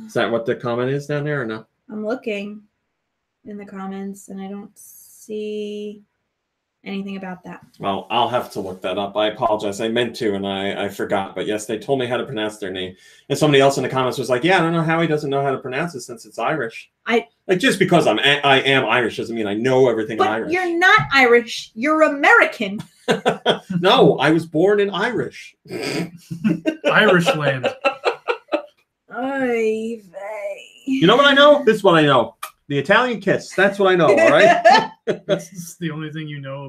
S1: Is that what the comment is down there or no?
S2: I'm looking in the comments, and I don't see anything about that.
S1: Well, I'll have to look that up. I apologize. I meant to, and I forgot. But yes, they told me how to pronounce their name. And somebody else in the comments was like, "Yeah, I don't know how he doesn't know how to pronounce it since it's Irish." Just because I am Irish doesn't mean I know everything Irish.
S2: But you're not Irish. You're American.
S1: No, I was born in Irish.
S3: Irish land.
S2: Oy vey.
S1: You know what I know? This is what I know. The Italian kiss. That's what I know, all right?
S3: That's the only thing you know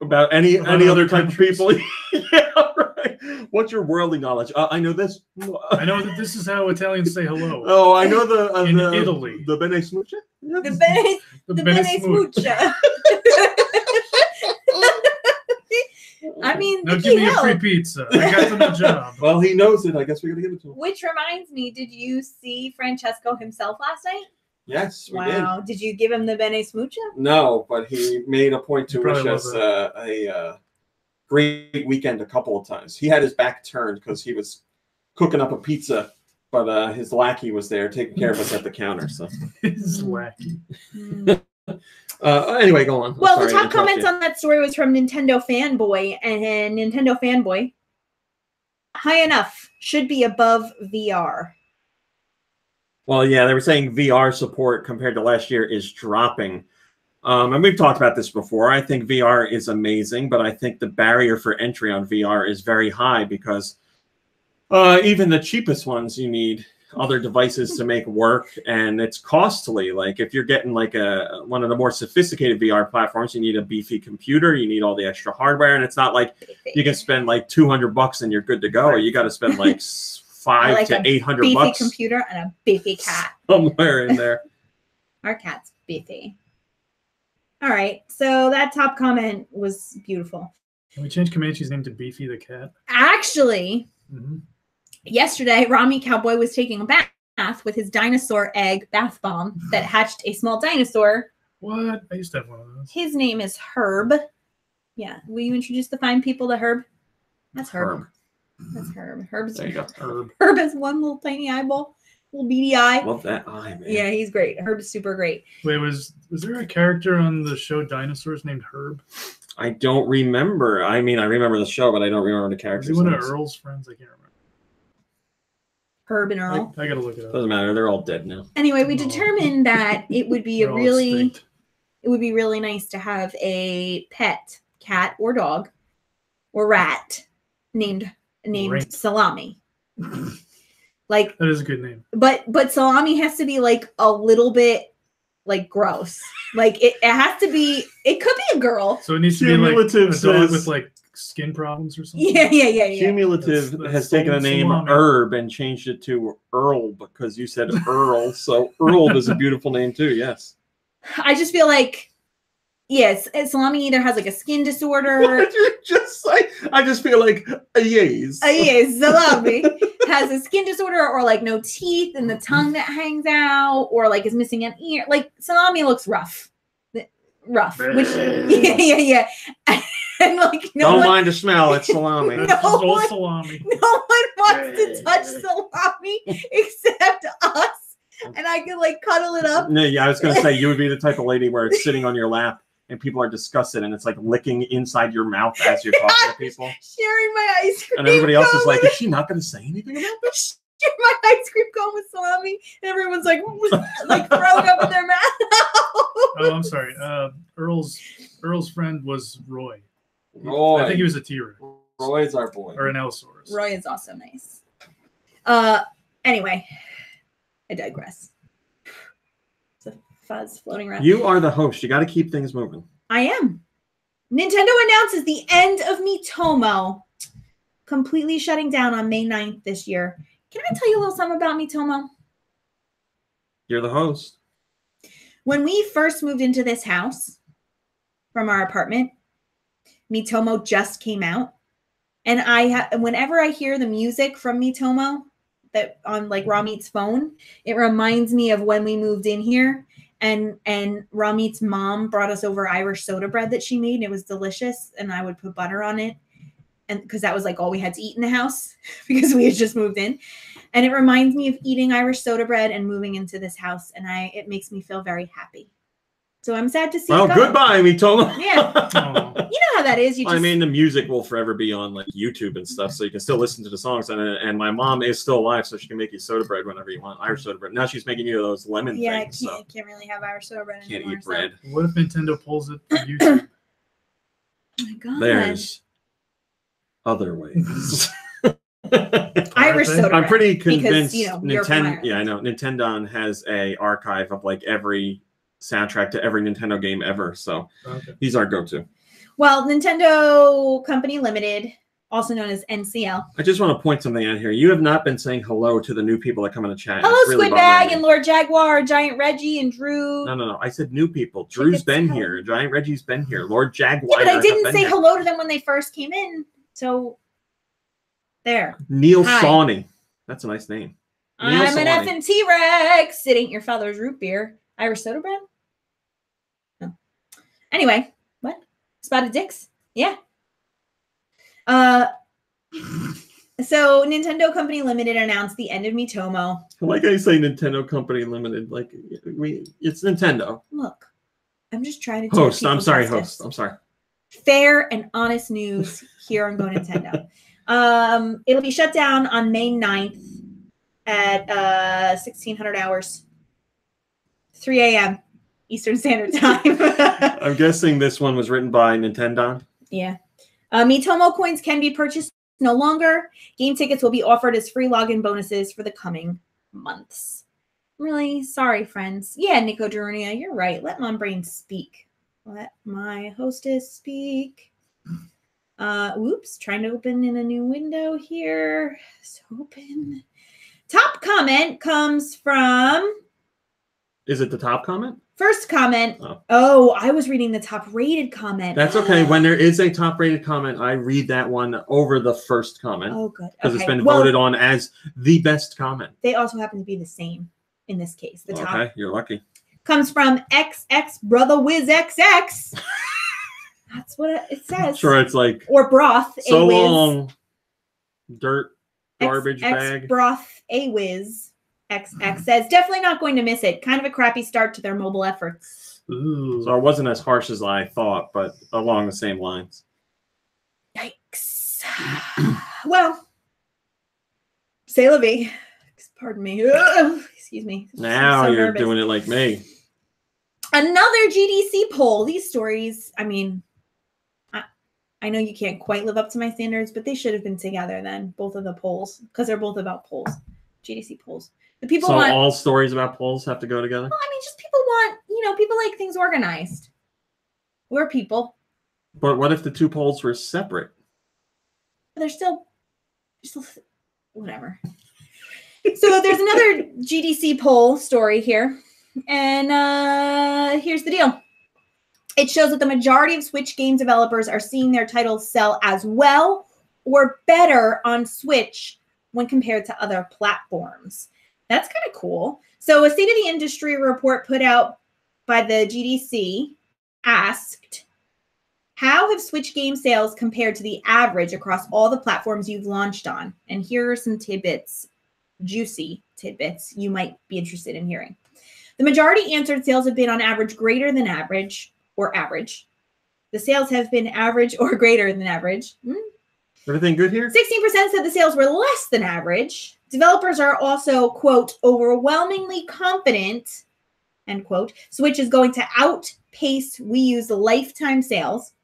S1: about any other type
S3: countries.
S1: of people. Yeah, right. What's your worldly knowledge? I know this.
S3: I know that this is how Italians say hello.
S1: Oh, I know
S3: in Italy.
S1: The Bene Smoocha?
S2: The Bene Smoocha. I mean,
S3: now give me a free pizza. I got them a job.
S1: Well, he knows it. I guess we got to give it to him.
S2: Which reminds me, did you see Francesco himself last night?
S1: Yes, we
S2: wow. Did you give him the Bene Smoocha?
S1: No, but he made a point to wish us
S3: it.
S1: a great weekend a couple of times. He had his back turned because he was cooking up a pizza, but his lackey was there taking care of us at the counter. So
S3: his lackey.
S1: Anyway, go on.
S2: Well, the top comments on that story was from Nintendo Fanboy, and Nintendo Fanboy, high enough, should be above VR.
S1: Well, yeah, they were saying VR support compared to last year is dropping. And we've talked about this before. I think VR is amazing, but I think the barrier for entry on VR is very high because even the cheapest ones, you need other devices to make work, and it's costly. Like if you're getting like one of the more sophisticated VR platforms, you need a beefy computer, you need all the extra hardware, and it's not like you can spend like $200 and you're good to go. Or you got to spend like $500 to $800
S2: beefy computer and a beefy cat
S1: somewhere in there.
S2: Our cat's beefy. All right, so that top comment was beautiful.
S3: Can we change Comanche's name to Beefy the cat?
S2: Actually, yesterday, Rami Cowboy was taking a bath with his dinosaur egg bath bomb that hatched a small dinosaur.
S3: What? I used to have one of those.
S2: His name is Herb. Yeah, will you introduce the fine people to Herb? That's Herb. That's Herb.
S1: There you go.
S2: Herb has one little tiny eyeball. Little beady eye.
S1: Love that eye, man.
S2: Yeah, he's great. Herb is super great.
S3: Wait, was there a character on the show Dinosaurs named Herb?
S1: I don't remember. I mean, I remember the show, but I don't remember the characters.
S3: Was he one of Earl's friends? I can't remember.
S2: Herb and Earl.
S3: I gotta look it up.
S1: Doesn't matter. They're all dead now.
S2: Anyway, we determined that it would be
S3: Extinct.
S2: it would be really nice to have a pet cat or dog or rat named
S3: Right.
S2: Salami. Like
S3: That is a good name.
S2: But Salami has to be like a little bit like gross. Like it has to be. It could be a girl.
S3: So it needs to be like a
S1: Cumulative
S3: dog
S1: says-
S3: with like skin problems or something.
S2: Yeah.
S1: Cumulative
S3: That's
S1: has taken the name
S3: Salami.
S1: Herb and changed it to Earl because you said Earl. So Earl is a beautiful name too. Yes.
S2: I just feel like yes, Salami either has like a skin disorder.
S1: What did you just say? I just feel like yes.
S2: Yes, Salami has a skin disorder or like no teeth and the tongue that hangs out or like is missing an ear. Like Salami looks rough. Which yeah. And like
S1: Don't mind the smell. It's salami.
S3: That's
S2: No
S3: just old
S2: one-
S3: salami.
S2: no one wants to touch Salami except us. And I can like cuddle it up.
S1: No, yeah, I was going to say you would be the type of lady where it's sitting on your lap and people are disgusted and it's like licking inside your mouth as you're talking to people.
S2: Sharing my ice cream.
S1: And everybody else is
S2: cone
S1: like,
S2: with-
S1: is she not going to say anything about this?
S2: share my ice cream cone with Salami. And everyone's like throwing up in their mouth.
S3: Oh, I'm sorry. Earl's friend was Roy.
S1: Roy.
S3: I think he was a T-Rex
S1: Roy's our boy.
S3: or an Allosaurus.
S2: Roy is also nice. Anyway, I digress. It's a fuzz floating around.
S1: You are the host. You got to keep things moving.
S2: I am. Nintendo announces the end of Miitomo, completely shutting down on May 9th this year. Can I tell you a little something about Miitomo?
S1: You're the host.
S2: When we first moved into this house from our apartment, Miitomo just came out. And whenever I hear the music from Miitomo that on like Ramit's phone, it reminds me of when we moved in here and Ramit's mom brought us over Irish soda bread that she made. And it was delicious. And I would put butter on it. And because that was like all we had to eat in the house because we had just moved in. And it reminds me of eating Irish soda bread and moving into this house. And it makes me feel very happy. So I'm sad to see
S1: Well,
S2: it go.
S1: goodbye, Miitomo.
S2: Yeah.
S3: Oh.
S2: You know how that is. You just,
S1: I mean, the music will forever be on like YouTube and stuff, so you can still listen to the songs. And my mom is still alive, so she can make you soda bread whenever you want, Irish soda bread. Now she's making you those lemon
S2: yeah,
S1: things. So
S2: can't really have Irish soda bread
S1: can't
S2: anymore.
S1: eat bread.
S3: What if Nintendo pulls it to YouTube?
S2: Oh my God.
S1: There's other ways.
S2: Irish soda bread.
S1: I'm pretty convinced
S2: because, you're from
S1: Nintendo.
S2: Ireland.
S1: Yeah, I know. Nintendo has a archive of like every soundtrack to every Nintendo game ever. So
S3: Okay.
S1: he's our go-to.
S2: Well, Nintendo Company Limited, also known as NCL.
S1: I just want to point something out here. You have not been saying hello to the new people that come in the chat.
S2: Hello,
S1: It's really
S2: Squidbag
S1: bothering
S2: and
S1: me.
S2: Lord Jaguar, Giant Reggie and Drew.
S1: No. I said new people. Drew's
S2: it's
S1: been
S2: hello.
S1: here. Giant Reggie's been here. Lord Jaguar.
S2: Yeah, but I
S1: have
S2: didn't
S1: been
S2: say
S1: here.
S2: hello to them when they first came in. So, there.
S1: Neil
S2: Hi.
S1: Sawney. That's a nice name. Neil
S2: I'm an
S1: Sawney.
S2: effing T-Rex. It ain't your father's root beer. Irish soda bread? No. Anyway, what? Spotted dicks? Yeah. So Nintendo Company Limited announced the end of Miitomo.
S1: I like how you say Nintendo Company Limited. Like it's Nintendo.
S2: Look, I'm just trying to do
S1: Host. I'm
S2: people
S1: sorry,
S2: justice.
S1: host. I'm sorry.
S2: Fair and honest news here on Go Nintendo. It'll be shut down on May 9th. at 1600 hours, 3 a.m. Eastern Standard Time.
S1: I'm guessing this one was written by Nintendo.
S2: Yeah. Miitomo coins can be purchased no longer. Game tickets will be offered as free login bonuses for the coming months. Really sorry, friends. Yeah, Nico Drunia, you're right. Let Mom Brain speak. Let my hostess speak. Whoops, trying to open in a new window here. So open. Top comment comes from...
S1: Is it the top comment?
S2: First comment. Oh, I was reading the top rated comment.
S1: That's okay. When there is a top rated comment, I read that one over the first comment.
S2: Oh, good.
S1: Because it's been voted on as the best comment.
S2: They also happen to be the same in this case. The top.
S1: Okay, you're lucky.
S2: Comes from XX Brother Wiz XX. That's what it says.
S1: I'm sure it's like...
S2: Or broth.
S1: So long. Dirt. Garbage bag.
S2: Broth A Wiz. XX says, definitely not going to miss it. Kind of a crappy start to their mobile efforts.
S1: Ooh. So it wasn't as harsh as I thought, but along the same lines.
S2: Yikes. Well, c'est la vie. Pardon me. Excuse me.
S1: Now you're doing it like me.
S2: Another GDC poll. These stories, I mean, I know you can't quite live up to my standards, but they should have been together then, both of the polls, because they're both about polls. GDC polls. The people
S1: so
S2: want
S1: all stories about polls have to go together?
S2: Well, I mean, just people want, people like things organized. We're people.
S1: But what if the two polls were separate?
S2: They're still whatever. So there's another GDC poll story here. And here's the deal. It shows that the majority of Switch game developers are seeing their titles sell as well or better on Switch when compared to other platforms. That's kind of cool. So a State of the Industry report put out by the GDC asked, how have Switch game sales compared to the average across all the platforms you've launched on? And here are some tidbits, juicy tidbits you might be interested in hearing. The majority answered sales have been on average greater than average or average. The sales have been average or greater than average.
S1: Everything good here?
S2: 16% said the sales were less than average. Developers are also, quote, overwhelmingly confident, end quote, Switch is going to outpace Wii U's lifetime sales.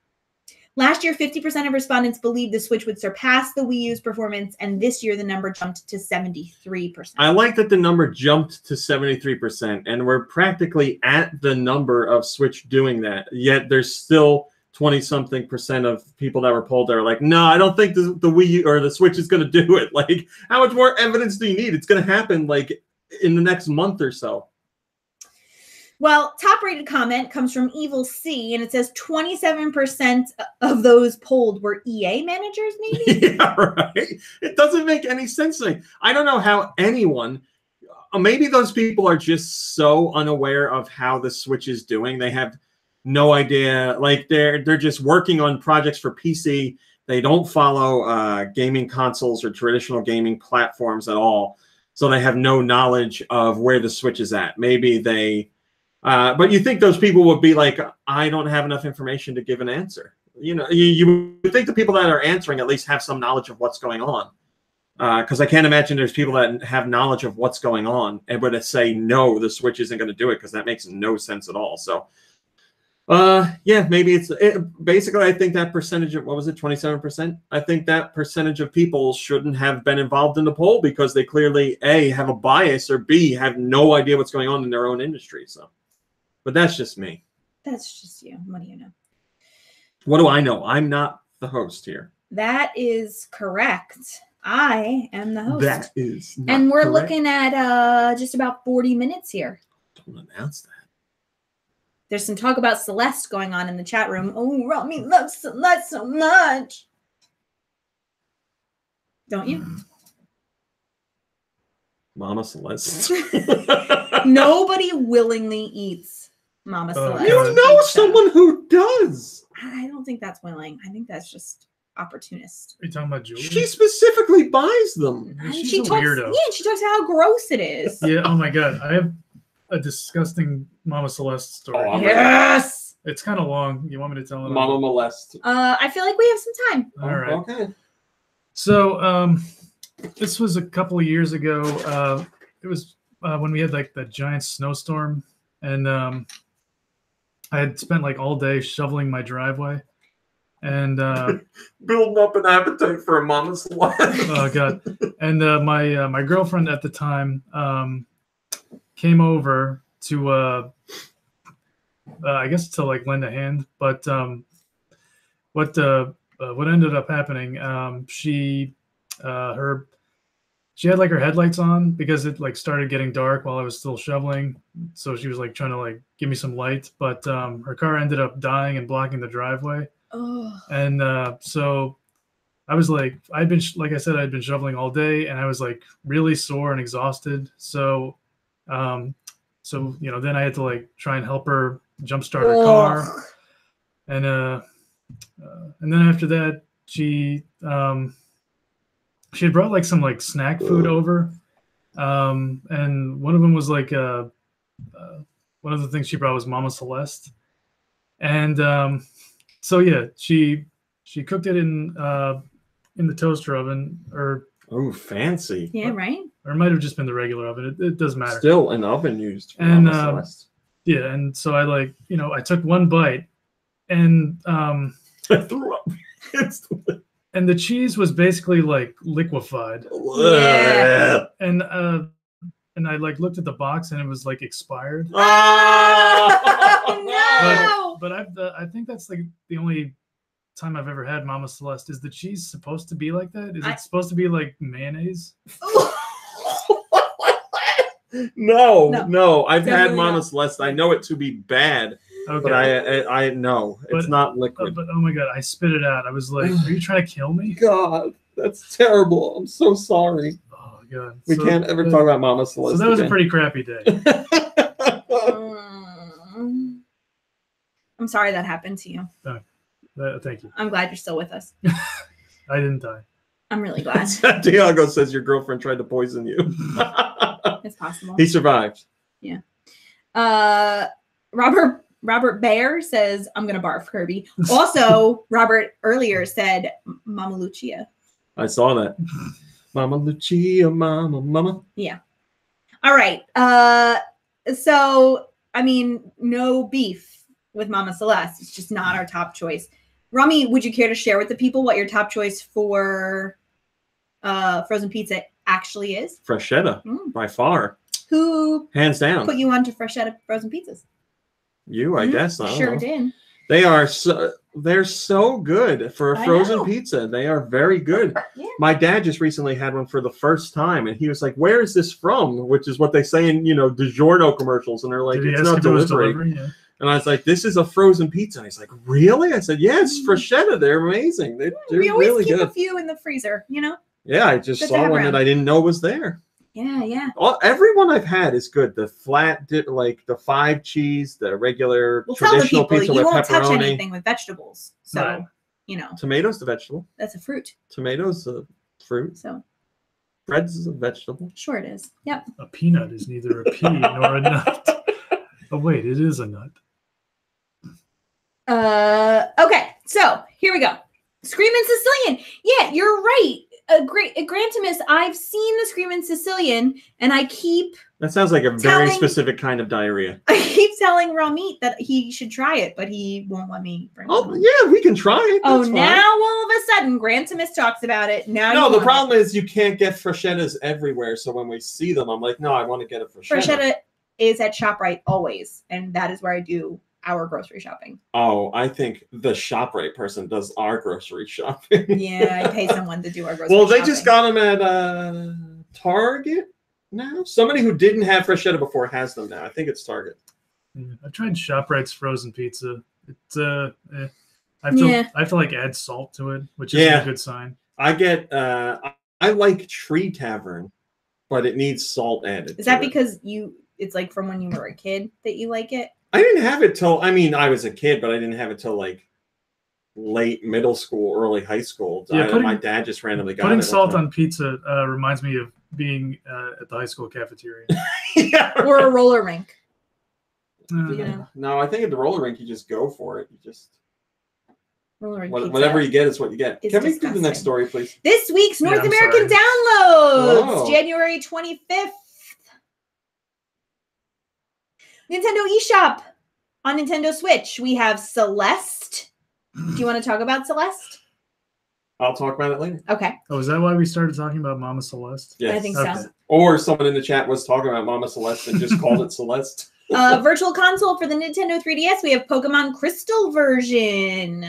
S2: Last year, 50% of respondents believed the Switch would surpass the Wii U's performance, and this year the number jumped to 73%. I
S1: like that the number jumped to 73%, and we're practically at the number of Switch doing that, yet there's still 20-something% of people that were polled that are like, no, I don't think the Wii U or the Switch is going to do it. Like, how much more evidence do you need? It's going to happen, like, in the next month or so.
S2: Well, top-rated comment comes from Evil C, and it says 27% of those polled were EA managers, maybe?
S1: Yeah, right. It doesn't make any sense to me. I don't know how anyone... maybe those people are just so unaware of how the Switch is doing. They have no idea. Like, they're just working on projects for PC. They don't follow gaming consoles or traditional gaming platforms at all. So they have no knowledge of where the Switch is at. Maybe they... but you think those people would be like, I don't have enough information to give an answer. You know, you would think the people that are answering at least have some knowledge of what's going on. Because I can't imagine there's people that have knowledge of what's going on and would say, no, the Switch isn't going to do it, because that makes no sense at all. So, yeah, maybe basically, I think that percentage of, what was it, 27%? I think that percentage of people shouldn't have been involved in the poll because they clearly, A, have a bias, or B, have no idea what's going on in their own industry. So. But that's just me.
S2: That's just you. What do you know?
S1: What do I know? I'm not the host here.
S2: That is correct. I am the host.
S1: That is not
S2: And we're
S1: correct.
S2: looking at just about 40 minutes here.
S1: Don't announce that.
S2: There's some talk about Celeste going on in the chat room. Oh, Rami loves Celeste so much. Don't you?
S1: Mama Celeste.
S2: Nobody willingly eats Mama Celeste.
S1: You know someone who does.
S2: I don't think that's willing. I think that's just opportunist.
S3: Are you talking about Julie?
S1: She specifically buys them.
S3: She's a weirdo.
S2: Yeah, she talks about how gross it is.
S3: Yeah, oh my God. I have a disgusting Mama Celeste story.
S1: Oh,
S2: yes!
S3: It's kind of long. You want me to tell it?
S1: Mama Molest.
S2: I feel like we have some time.
S3: All right.
S1: Okay.
S3: So, This was a couple of years ago. It was when we had like the giant snowstorm, and I had spent like all day shoveling my driveway, and
S1: Building up an appetite for a mama's life.
S3: oh god! And my girlfriend at the time came over to I guess to like lend a hand, but what ended up happening? She had like her headlights on because it like started getting dark while I was still shoveling. So she was like trying to like give me some light, but her car ended up dying and blocking the driveway.
S2: Oh.
S3: And so I was like, like I said, I'd been shoveling all day, and I was like really sore and exhausted. So, then I had to like try and help her jumpstart her car, and then after that, she had brought like some like snack food over, and one of them was like one of the things she brought was Mama Celeste, and so yeah, she cooked it in the toaster oven, or
S1: fancy.
S2: Yeah, right.
S3: Or it might have just been the regular oven. It doesn't matter.
S1: Still an oven used for
S3: and
S1: Mama Celeste.
S3: Yeah, and so I like I took one bite, and
S1: I threw up instantly.
S3: And the cheese was basically like liquefied.
S2: Yeah.
S3: And I like looked at the box and it was like expired.
S2: Oh, no.
S3: But I think that's like the only time I've ever had Mama Celeste. Is the cheese supposed to be like that? Is it supposed to be like mayonnaise?
S1: No. I've had
S2: Definitely
S1: Mama
S2: not.
S1: Celeste. I know it to be bad.
S3: Okay.
S1: But I know it's not liquid.
S3: But oh my god, I spit it out. I was like, "Are you trying to kill me?"
S1: God, that's terrible. I'm so sorry.
S3: Oh god,
S1: We can't ever talk about Mama Celeste.
S3: So that was
S1: again.
S3: a pretty crappy day.
S2: I'm sorry that happened to you.
S3: Thank you.
S2: I'm glad you're still with us.
S3: I didn't die.
S2: I'm really glad.
S1: Santiago says your girlfriend tried to poison you.
S2: It's possible.
S1: He survived.
S2: Yeah. Robert Baer says, I'm going to barf, Kirby. Also, Robert earlier said, Mama Lucia.
S1: I saw that. Mama Lucia, mama.
S2: Yeah. All right. So, I mean, no beef with Mama Celeste. It's just not our top choice. Rami, would you care to share with the people what your top choice for frozen pizza actually is?
S1: Freshetta, by far.
S2: Who
S1: hands down
S2: put you onto Freshetta frozen pizzas?
S1: You, I guess. I don't
S2: Sure
S1: know.
S2: did.
S1: They're so good for a frozen pizza. They are very good.
S2: Yeah.
S1: My dad just recently had one for the first time, and he was like, "Where is this from?" Which is what they say in DiGiorno commercials, and they're like, "It's not delivery."
S3: Yeah.
S1: And I was like, "This is a frozen pizza." And he's like, "Really?" I said, "Yeah, it's Freshetta. They're amazing. They're
S2: We always
S1: really
S2: keep
S1: good."
S2: a few in the freezer,
S1: Yeah, I just saw one that I didn't know was there.
S2: Yeah.
S1: Everyone I've had is good. The flat, like the 5 cheese, the regular traditional pizza
S2: you
S1: with
S2: won't touch
S1: pepperoni.
S2: anything with vegetables. So,
S3: Right.
S1: Tomatoes, the vegetable.
S2: That's a fruit.
S1: Tomatoes, a fruit.
S2: So,
S1: Bread's is a vegetable.
S2: sure it is. Yep.
S3: A peanut is neither a pea nor a nut. Oh wait, it is a nut.
S2: Okay, so here we go. Screamin' Sicilian. Yeah, you're right. Grantimus, I've seen the Screamin' Sicilian, and I keep
S1: That sounds like a very specific kind of diarrhea.
S2: telling Ramit that he should try it, but he won't let me bring it.
S1: Oh, yeah, we can try it.
S2: Oh,
S1: That's fine.
S2: now all of a sudden, Grantimus talks about it. Now
S1: No,
S2: you
S1: the
S2: want
S1: problem is you can't get Freshettas everywhere. So when we see them, I'm like, no, I want to get a Freshetta.
S2: Freshetta is at ShopRite always, and that is where I do our grocery shopping.
S1: Oh, I think the ShopRite person does our grocery shopping.
S2: Yeah, I pay someone to do our grocery
S1: Well,
S2: shopping.
S1: they just got them at Target now. Somebody who didn't have Freshetta before has them now. I think it's Target.
S3: Yeah, I tried ShopRite's frozen pizza. It's I have to like add salt to it, which is a good sign.
S1: I get I like Tree Tavern, but it needs salt added.
S2: Is that because it's like from when you were a kid that you like it?
S1: I didn't have it till, I was a kid, but I didn't have it till like late middle school, early high school.
S3: Yeah,
S1: my dad just randomly got it.
S3: Putting salt on pizza reminds me of being at the high school cafeteria.
S1: Yeah, right.
S2: Or a roller rink.
S1: No, I think at the roller rink you just go for it. You just Whatever you get is what you get. Can we do the next story, please?
S2: This week's North
S3: I'm
S2: American
S3: sorry.
S2: downloads,
S1: Whoa.
S2: January 25th. Nintendo eShop on Nintendo Switch. We have Celeste. Do you want to talk about Celeste?
S1: I'll talk about it later.
S2: Okay.
S3: Oh, is that why we started talking about Mama Celeste?
S1: Yes.
S2: I think
S3: Okay.
S2: so.
S1: Or someone in the chat was talking about Mama Celeste and just called it Celeste.
S2: Virtual console for the Nintendo 3DS. We have Pokemon Crystal version.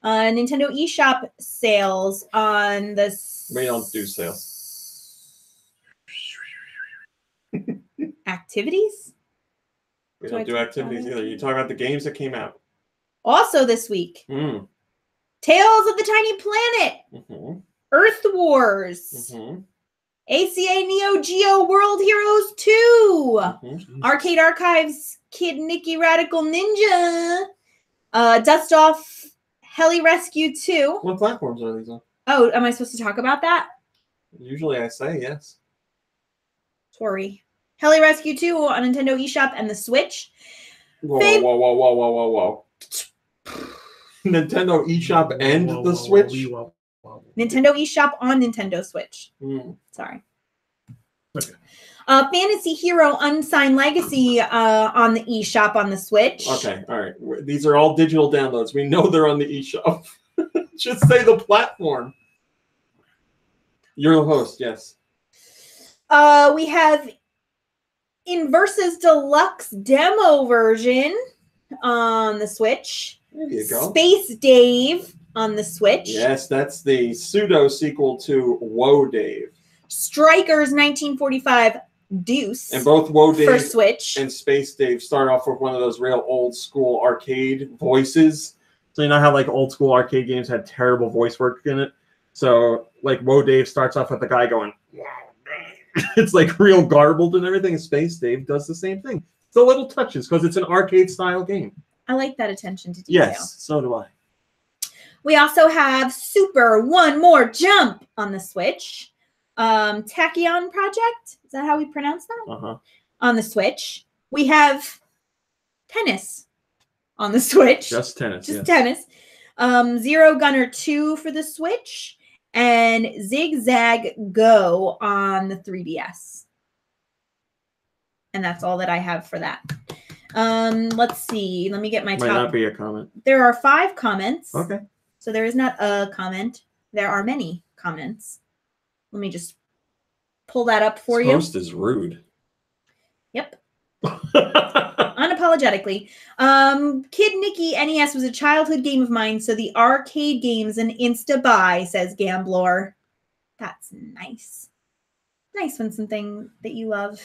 S2: Nintendo eShop sales on the...
S1: We don't do sales.
S2: Activities?
S1: We don't do activities either. You talk about the games that came out.
S2: Also this week,
S1: Mm.
S2: Tales of the Tiny Planet,
S1: Mm-hmm.
S2: Earth Wars,
S1: Mm-hmm.
S2: ACA Neo Geo World Heroes 2,
S1: Mm-hmm.
S2: Arcade Archives Kid Nicky Radical Ninja, Dust Off Heli Rescue 2.
S1: What platforms are these on?
S2: Oh, am I supposed to talk about that?
S1: Usually I say yes.
S2: Sorry. Heli Rescue 2 on Nintendo eShop and the Switch.
S1: Whoa,
S2: Fame-
S1: whoa, whoa, whoa, whoa, whoa, whoa. Nintendo eShop and the Switch?
S2: Nintendo eShop on Nintendo Switch.
S1: Mm.
S2: Sorry.
S3: Okay.
S2: Fantasy Hero Unsigned Legacy on the eShop on the Switch.
S1: Okay, all right. These are all digital downloads. We know they're on the eShop. Just say the platform. You're the host, yes.
S2: We have Inversus Deluxe demo version on the Switch.
S1: There you go.
S2: Space Dave on the Switch.
S1: Yes, that's the pseudo sequel to Whoa Dave.
S2: Strikers 1945 Deuce
S1: And both Whoa
S2: for
S1: Dave
S2: Switch.
S1: and Space Dave start off with one of those real old school arcade voices. So you know how like old school arcade games had terrible voice work in it? So like Whoa Dave starts off with the guy going, "Wow, Dave." It's like real garbled and everything. And Space Dave does the same thing. The little touches because it's an arcade style game.
S2: I like that attention to detail.
S1: Yes, so do I.
S2: We also have Super One More Jump on the Switch. Tachyon Project, is that how we pronounce that?
S1: Uh-huh.
S2: On the Switch. We have Tennis on the Switch.
S1: Just tennis.
S2: Just
S1: yes.
S2: Tennis. Zero Gunner 2 for the Switch. And Zigzag Go on the 3DS. And that's all that I have for that. Let's see. Let me get my
S1: Might
S2: top.
S1: not be a comment.
S2: There are 5 comments.
S1: Okay.
S2: So there is not a comment. There are many comments. Let me just pull that up for
S1: This
S2: you.
S1: host is rude.
S2: Yep. Unapologetically. Kid Nicky NES was a childhood game of mine, so the arcade game's an insta-buy, says Gamblor. That's nice. Nice when something that you love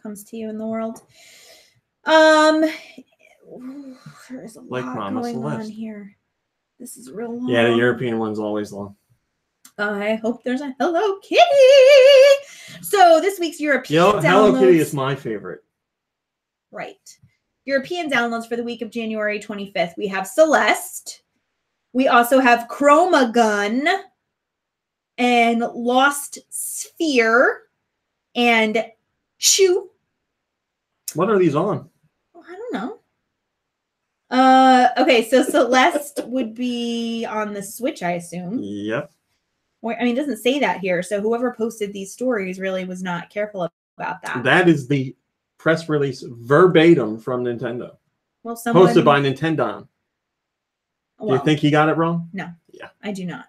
S2: comes to you in the world. There's a
S1: Like
S2: lot
S1: Mama
S2: going on
S1: Celeste.
S2: here. This is real long.
S1: Yeah, the European one's always long.
S2: I hope there's a Hello Kitty. So this week's European
S1: You know, Hello
S2: downloads.
S1: Kitty is my favorite.
S2: Right. European downloads for the week of January 25th. We have Celeste. We also have Chroma Gun and Lost Sphere and Shoo.
S1: What are these on?
S2: Oh, I don't know. Okay, so Celeste would be on the Switch, I assume.
S1: Yep.
S2: I mean, it doesn't say that here, so whoever posted these stories really was not careful about that.
S1: That is the press release verbatim from Nintendo.
S2: Well, someone
S1: Posted by Nintendo. Do
S2: well,
S1: you think he got it wrong?
S2: No.
S1: Yeah.
S2: I do not.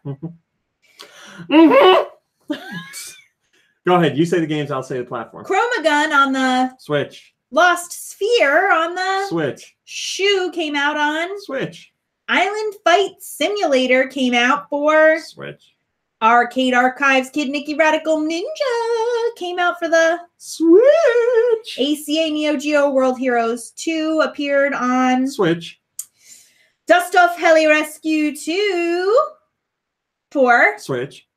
S1: Go ahead. You say the games, I'll say the platform.
S2: Chroma Gun on the
S1: Switch.
S2: Lost Sphere on the
S1: Switch.
S2: Shoe came out on.
S1: Switch.
S2: Island Fight Simulator came out for
S1: Switch.
S2: Arcade Archives. Kid Nicky Radical Ninja came out for the
S1: Switch.
S2: ACA Neo Geo World Heroes 2 appeared on
S1: Switch.
S2: Dust Off Heli Rescue 2 for
S1: Switch.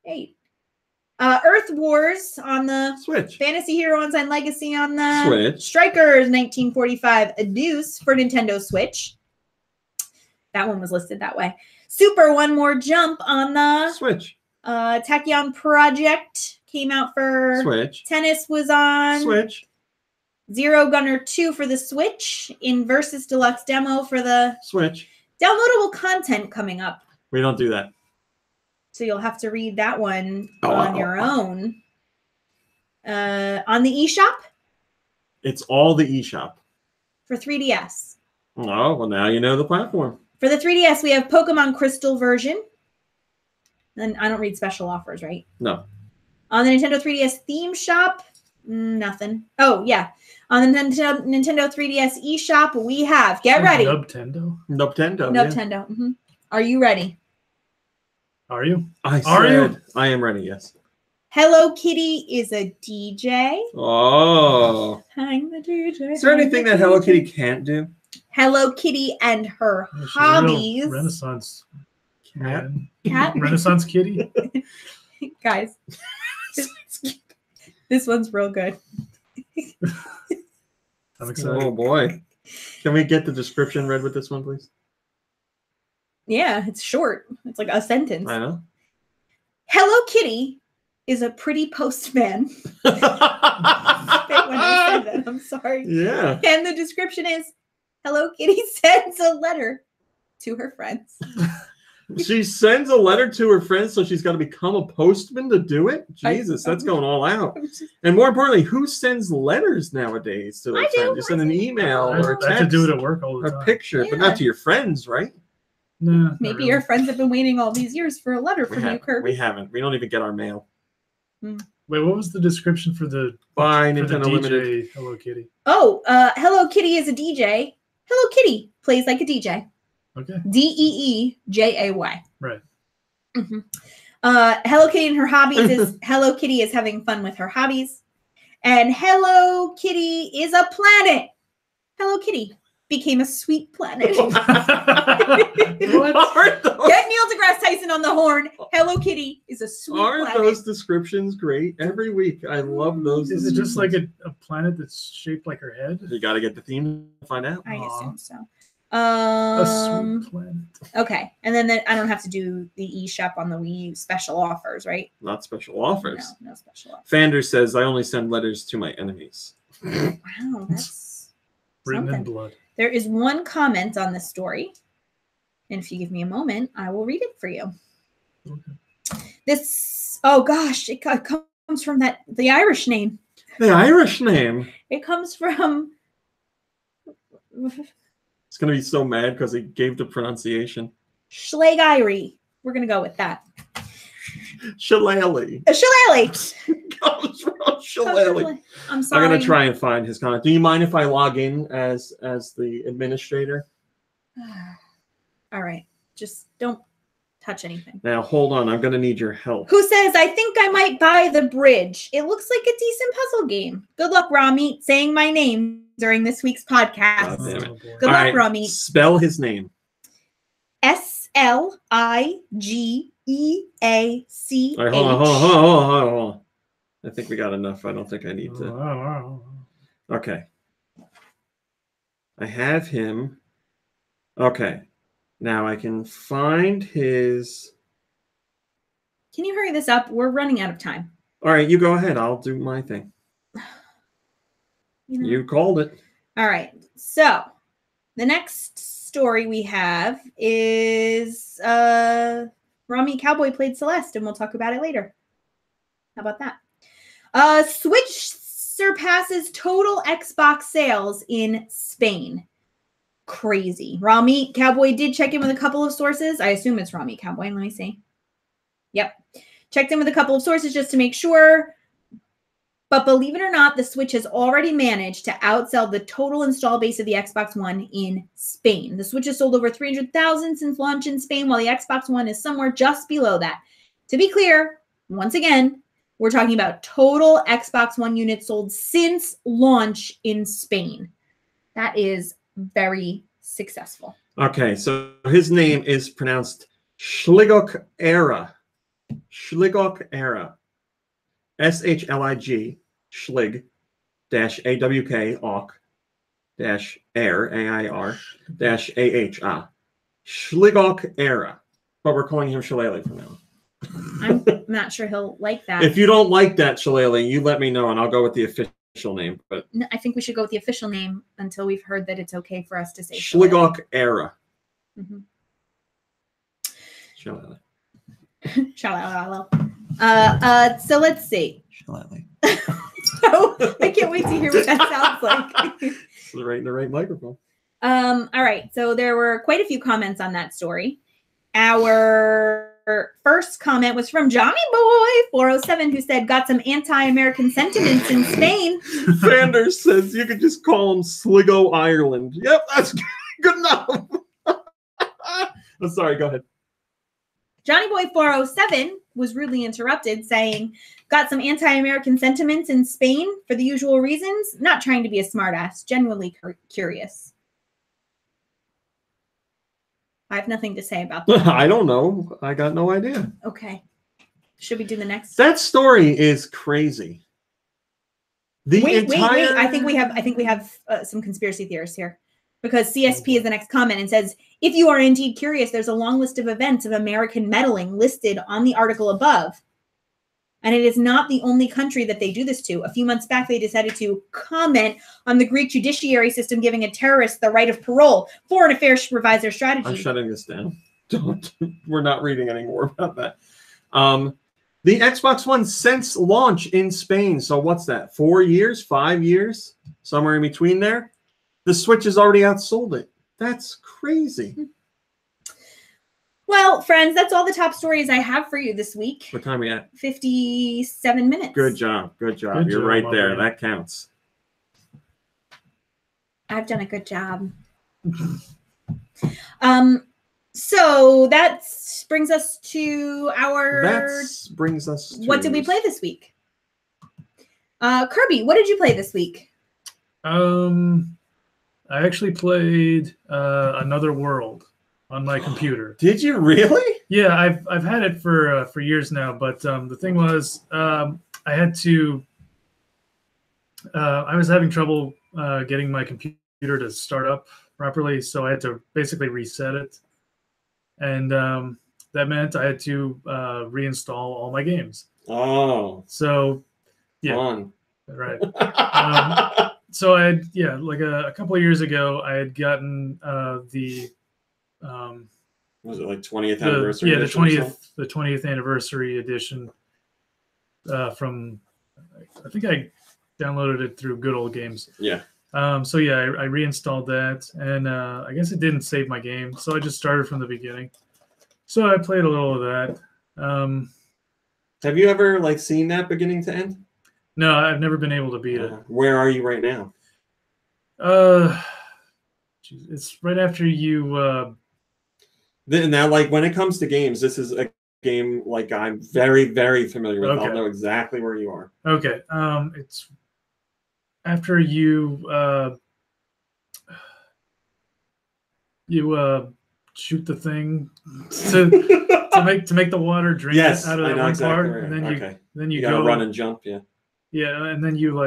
S2: 8. Earth Wars on the
S1: Switch.
S2: Fantasy Hero Unsigned Legacy on the
S1: Switch.
S2: Strikers 1945 Deuce for Nintendo Switch. That one was listed that way. Super One More Jump on the
S1: Switch.
S2: Tachyon Project came out for
S1: Switch.
S2: Tennis was on
S1: Switch.
S2: Zero Gunner 2 for the Switch. Inversus Deluxe Demo for the
S1: Switch.
S2: downloadable content coming up.
S1: We don't do that.
S2: So you'll have to read that one on your own. On the eShop?
S1: It's all the eShop.
S2: For 3DS.
S1: Oh, well, now you know the platform.
S2: For the 3DS, we have Pokemon Crystal version. And I don't read special offers, right?
S1: No.
S2: On the Nintendo 3DS theme shop, nothing. Oh, yeah. On the Nintendo 3DS eShop, we have, get ready.
S3: Nintendo.
S2: Nintendo. Mm-hmm. Are you ready?
S3: Are you?
S1: I am ready, yes.
S2: Hello Kitty is a DJ.
S1: Oh.
S2: I'm the DJ.
S1: Is there anything that Hello Kitty can't do?
S2: Hello Kitty and her hobbies.
S3: Renaissance man.
S2: Cat?
S3: Renaissance kitty.
S2: Guys, this one's real good.
S3: I'm excited.
S1: Oh boy. Can we get the description read with this one, please?
S2: Yeah, it's short. It's like a sentence.
S1: I know.
S2: Hello Kitty is a pretty postman. When I said that, I'm sorry.
S1: Yeah.
S2: And the description is, Hello Kitty sends a letter to her friends.
S1: She sends a letter to her friends, so she's got to become a postman to do it? Jesus, that's going all out. And more importantly, who sends letters nowadays to their friends? You send an email or a text.
S3: I have to do it at work all the time.
S1: A picture, but not to your friends, right?
S3: No.
S2: Maybe your friends have been waiting all these years for a letter from you, Kirby.
S1: We haven't. We don't even get our mail.
S3: Wait, what was the description for the
S1: Nintendo
S3: DJ
S1: Limited
S3: Hello Kitty?
S2: Oh, Hello Kitty is a DJ. Hello Kitty plays like a DJ.
S3: Okay.
S2: DEEJAY.
S3: Right.
S2: Mm-hmm. Hello Kitty and her hobbies is Hello Kitty is having fun with her hobbies. And Hello Kitty is a planet. Hello Kitty became a sweet planet.
S1: What are those?
S2: Get Neil deGrasse Tyson on the horn. Hello Kitty is a sweet planet.
S1: Aren't those descriptions great? Every week. I love those.
S3: Is it just like a planet that's shaped like her head?
S1: You got to get the theme to find out.
S2: I assume so.
S3: A sweet planet.
S2: Okay. And then I don't have to do the eShop on the Wii U special offers, right?
S1: Not special offers.
S2: No special offers.
S1: Fander says, I only send letters to my enemies.
S2: Wow, that's
S3: written
S2: something.
S3: in blood.
S2: There is one comment on this story. And if you give me a moment, I will read it for you.
S3: Okay.
S2: This, oh gosh, it comes from the Irish name.
S1: The Irish name?
S2: It comes from...
S1: It's going to be so mad because he gave the pronunciation.
S2: Schlegiri. We're going to go with that.
S1: Shillelagh.
S2: Shillelagh.
S1: Comes from Shillelagh.
S2: I'm sorry.
S1: I'm going to try and find his comment. Do you mind if I log in as the administrator?
S2: All right. Just don't touch anything.
S1: Now, hold on. I'm going to need your help.
S2: Who says, I think I might buy the bridge. It looks like a decent puzzle game. Good luck, Rami, saying my name during this week's podcast.
S1: Oh, damn it.
S2: Good luck, Rami.
S1: Spell his name.
S2: SLIGEAC.
S1: All right, hold on. I think we got enough. I don't think I need to. Okay. I have him. Okay. Now I can find his...
S2: Can you hurry this up? We're running out of time.
S1: All right, you go ahead. I'll do my thing. You called it.
S2: All right. So the next story we have is Rami Cowboy played Celeste, and we'll talk about it later. How about that? Switch surpasses total Xbox sales in Spain. Crazy. Rami Cowboy did check in with a couple of sources. I assume it's Rami Cowboy. Let me see. Yep. Checked in with a couple of sources just to make sure. But believe it or not, the Switch has already managed to outsell the total install base of the Xbox One in Spain. The Switch has sold over 300,000 since launch in Spain, while the Xbox One is somewhere just below that. To be clear, once again, we're talking about total Xbox One units sold since launch in Spain. That is very successful.
S1: Okay, so his name is pronounced Schligok Era. Schligok Era. SHLIG, Schlig, -AWK, awk, -air, AIR, -AH, Schligok Era. But we're calling him Shillelagh from now on.
S2: I'm not sure he'll like that.
S1: If you don't like that, Shillelagh, you let me know and I'll go with the official name. But
S2: no, I think we should go with the official name until we've heard that it's okay for us to say
S1: Schligok Era.
S2: Mm-hmm.
S1: Shillelagh.
S2: Shillelagh. So let's see.
S1: Shillelagh.
S2: Oh, I can't wait to hear what that sounds like.
S1: It's right in the right microphone.
S2: All right. So there were quite a few comments on that story. Our first comment was from Johnny Boy 407, who said, "Got some anti-American sentiments in Spain."
S1: Sanders says you could just call him Sligo Ireland. Yep, that's good enough. I'm sorry, go ahead.
S2: Johnny Boy 407 was rudely interrupted, saying, "Got some anti-American sentiments in Spain for the usual reasons. Not trying to be a smartass, genuinely curious." I have nothing to say about that.
S1: I don't know. I got no idea.
S2: Okay. Should we do the next?
S1: That story is crazy.
S2: Wait. I think we have some conspiracy theorists here, because CSP is the next comment and says, "If you are indeed curious, there's a long list of events of American meddling listed on the article above. And it is not the only country that they do this to. A few months back, they decided to comment on the Greek judiciary system giving a terrorist the right of parole. Foreign Affairs should revise their strategy."
S1: I'm shutting this down. Don't. We're not reading any more about that. The Xbox One since launch in Spain. So what's that? 4 years? 5 years? Somewhere in between there. The Switch has already outsold it. That's crazy.
S2: Well, friends, that's all the top stories I have for you this week.
S1: What time are we at?
S2: 57 minutes.
S1: Good job. Good job.
S3: Good
S1: You're
S3: job,
S1: right there.
S3: man.
S1: That counts.
S2: I've done a good job. So that brings us to our... What did we play this week? Kirby, what did you play this week?
S3: I actually played Another World on my computer.
S1: Did you really?
S3: Yeah, I've had it for years now, but the thing was, I had to. I was having trouble getting my computer to start up properly, so I had to basically reset it, and that meant I had to reinstall all my games.
S1: Oh,
S3: so yeah,
S1: fun.
S3: Right. So I had, like a couple of years ago, I had gotten the
S1: was it like 20th anniversary?
S3: Yeah, the 20th anniversary edition from, I think I downloaded it through Good Old Games.
S1: Yeah.
S3: So yeah, I reinstalled that, and I guess it didn't save my game, so I just started from the beginning. So I played a little of that.
S1: Have you ever seen that beginning to end?
S3: No, I've never been able to beat it.
S1: Where are you right now?
S3: It's right after you.
S1: Now, when it comes to games, this is a game I'm very, very familiar with. Okay. I'll know exactly where you are.
S3: Okay. It's after you shoot the thing to make the water drain out of that one part, right. And then you go
S1: run and jump. Yeah.
S3: Yeah, and then you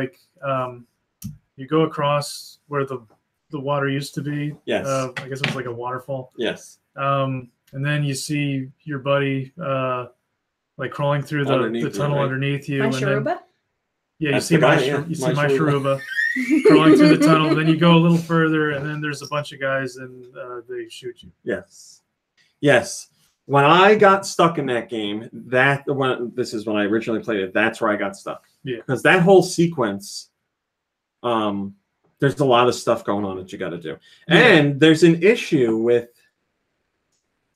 S3: you go across where the water used to be.
S1: Yes.
S3: I guess it was like a waterfall.
S1: Yes.
S3: And then you see your buddy crawling through the tunnel underneath you.
S2: My Sharuba?
S3: Yeah, you see my Sharuba crawling through the tunnel. Then you go a little further, and then there's a bunch of guys, and they shoot you.
S1: Yes. Yes. When I got stuck in that game, this is when I originally played it. That's where I got stuck.
S3: Yeah.
S1: Because that whole sequence, there's a lot of stuff going on that you got to do, and there's an issue with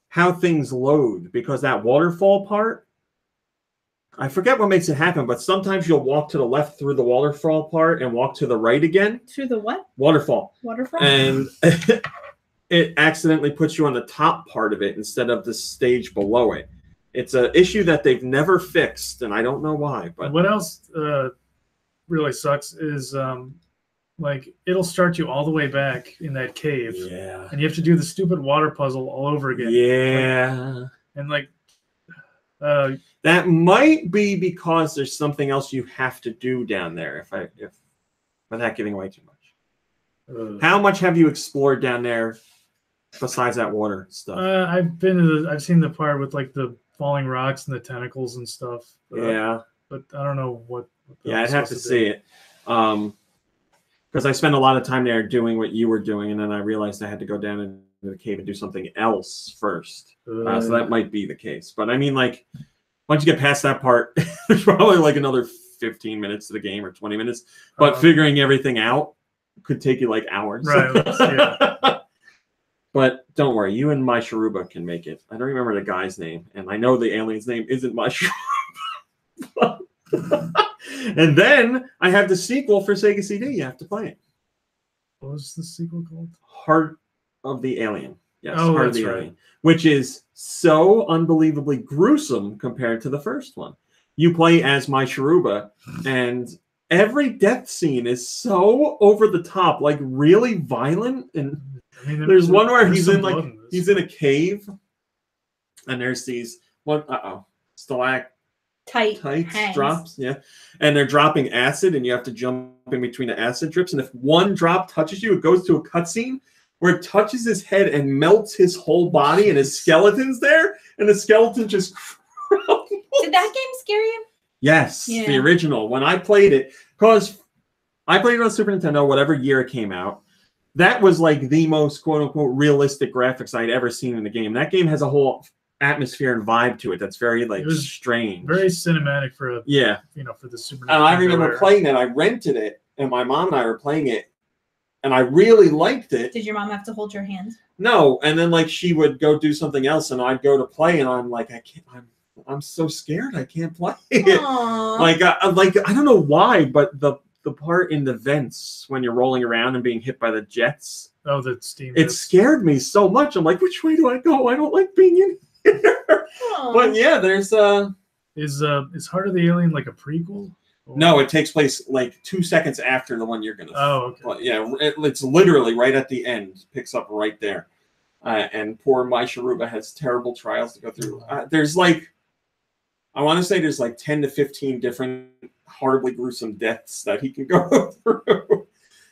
S1: how things load, because that waterfall part, I forget what makes it happen, but sometimes you'll walk to the left through the waterfall part and walk to the right again.
S2: Through the what?
S1: Waterfall.
S2: Waterfall.
S1: And it accidentally puts you on the top part of it instead of the stage below it. It's an issue that they've never fixed, and I don't know why. But
S3: what else really sucks is it'll start you all the way back in that cave.
S1: Yeah.
S3: And you have to do the stupid water puzzle all over again.
S1: Yeah. That might be because there's something else you have to do down there. If without giving away too much. How much have you explored down there besides that water stuff?
S3: I've seen the part with the falling rocks and the tentacles and stuff.
S1: Yeah.
S3: But I don't know what
S1: I'd have to see it. Because I spent a lot of time there doing what you were doing, and then I realized I had to go down and the cave and do something else first. So that might be the case. But I mean, like, once you get past that part, there's probably like another 15 minutes to the game or 20 minutes. But figuring everything out could take you like hours.
S3: Right. Yeah.
S1: But don't worry, you and my Sharuba can make it. I don't remember the guy's name, and I know the alien's name isn't my Sharuba. And then I have the sequel for Sega CD. You have to play it.
S3: What was the sequel called?
S1: Heart of the Alien. Yes,
S3: Oh,
S1: Heart of the Alien. Which is so unbelievably gruesome compared to the first one. You play as my Sharuba, and every death scene is so over the top, like really violent. And I mean, there's one where he's in a cave, and there's these stalactites drops, and they're dropping acid, and you have to jump in between the acid drips. And if one drop touches you, it goes to a cutscene where it touches his head and melts his whole body, and his skeleton's there, and the skeleton just crumbles.
S2: Did that game scare you?
S1: Yes, the original. When I played it, because I played it on Super Nintendo, whatever year it came out, that was like the most quote-unquote realistic graphics I'd ever seen in the game. That game has a whole atmosphere and vibe to it that's very like strange.
S3: Very cinematic for a for the Super Nintendo.
S1: And I remember playing it. I rented it, and my mom and I were playing it, and I really liked it.
S2: Did your mom have to hold your hand? No,
S1: and then like she would go do something else, and I'd go to play, and I'm like, I'm so scared I can't play it. Like I don't know why, but the part in the vents when you're rolling around and being hit by the jets.
S3: Oh, the steam.
S1: It scared me so much. I'm like, which way do I go? I don't like being in here. But yeah, there's
S3: is Heart of the Alien like a prequel? Or...
S1: No, it takes place like 2 seconds after the one you're gonna.
S3: Oh, okay.
S1: But yeah, it's literally right at the end. Picks up right there, and poor my Sharuba has terrible trials to go through. There's like, I want to say there's like 10 to 15 different horribly gruesome deaths that he can go through.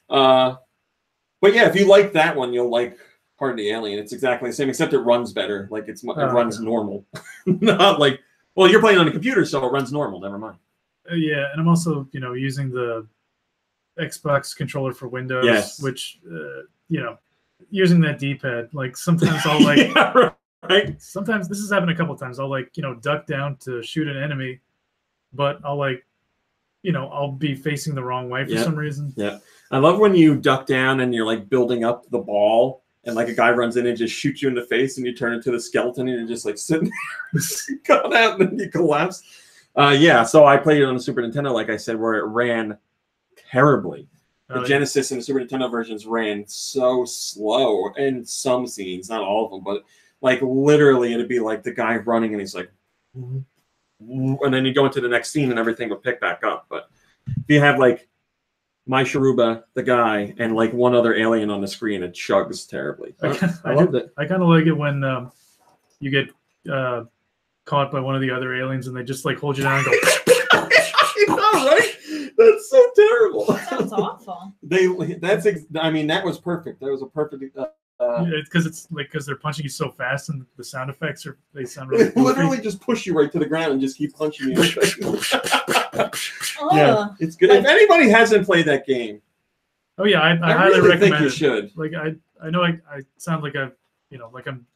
S1: But yeah, if you like that one, you'll like Heart of the Alien. It's exactly the same, except it runs better. Like it runs normal, not like. Well, you're playing on a computer, so it runs normal. Never mind.
S3: Yeah, and I'm also using the Xbox controller for Windows, which using that D-pad. Like sometimes I'll like.
S1: Right.
S3: Sometimes this has happened a couple of times. I'll like duck down to shoot an enemy, but I'll like I'll be facing the wrong way for some reason.
S1: Yeah, I love when you duck down and you're like building up the ball, and like a guy runs in and just shoots you in the face, and you turn into the skeleton, and you're just like sitting there, cut out, and then you collapse. So I played it on the Super Nintendo, like I said, where it ran terribly. The Genesis and the Super Nintendo versions ran so slow in some scenes, not all of them, but like literally it'd be like the guy running and he's like, and then you go into the next scene and everything would pick back up. But if you have like my Sharuba, the guy, and like one other alien on the screen, it chugs terribly. I loved it.
S3: I kind of like it when you get caught by one of the other aliens and they just like hold you down and go.
S1: I know, right? That's so terrible.
S2: That sounds awful.
S1: That was perfect. That was a perfect.
S3: Because they're punching you so fast, and the sound effects they sound really.
S1: They literally just push you right to the ground and just keep punching you. Yeah, it's good. If anybody hasn't played that game,
S3: I highly recommend
S1: think you
S3: it.
S1: Should.
S3: Like I know I sound like I'm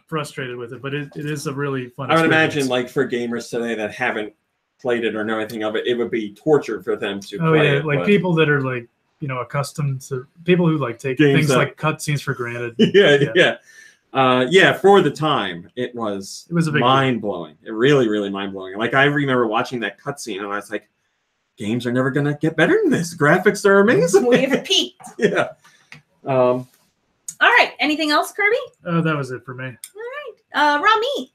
S3: frustrated with it, but it is a really fun.
S1: I would imagine like for gamers today that haven't played it or know anything of it, it would be torture for them to. Play it,
S3: like people that are like. Accustomed to people who like take things like cutscenes for granted.
S1: For the time, it was
S3: a big
S1: mind blowing. It really, really mind blowing. Like I remember watching that cutscene, and I was like, "Games are never gonna get better than this. Graphics are amazing.
S2: We've peaked."
S1: Yeah.
S2: All right. Anything else, Kirby?
S3: That was it for me.
S2: All right. Rami,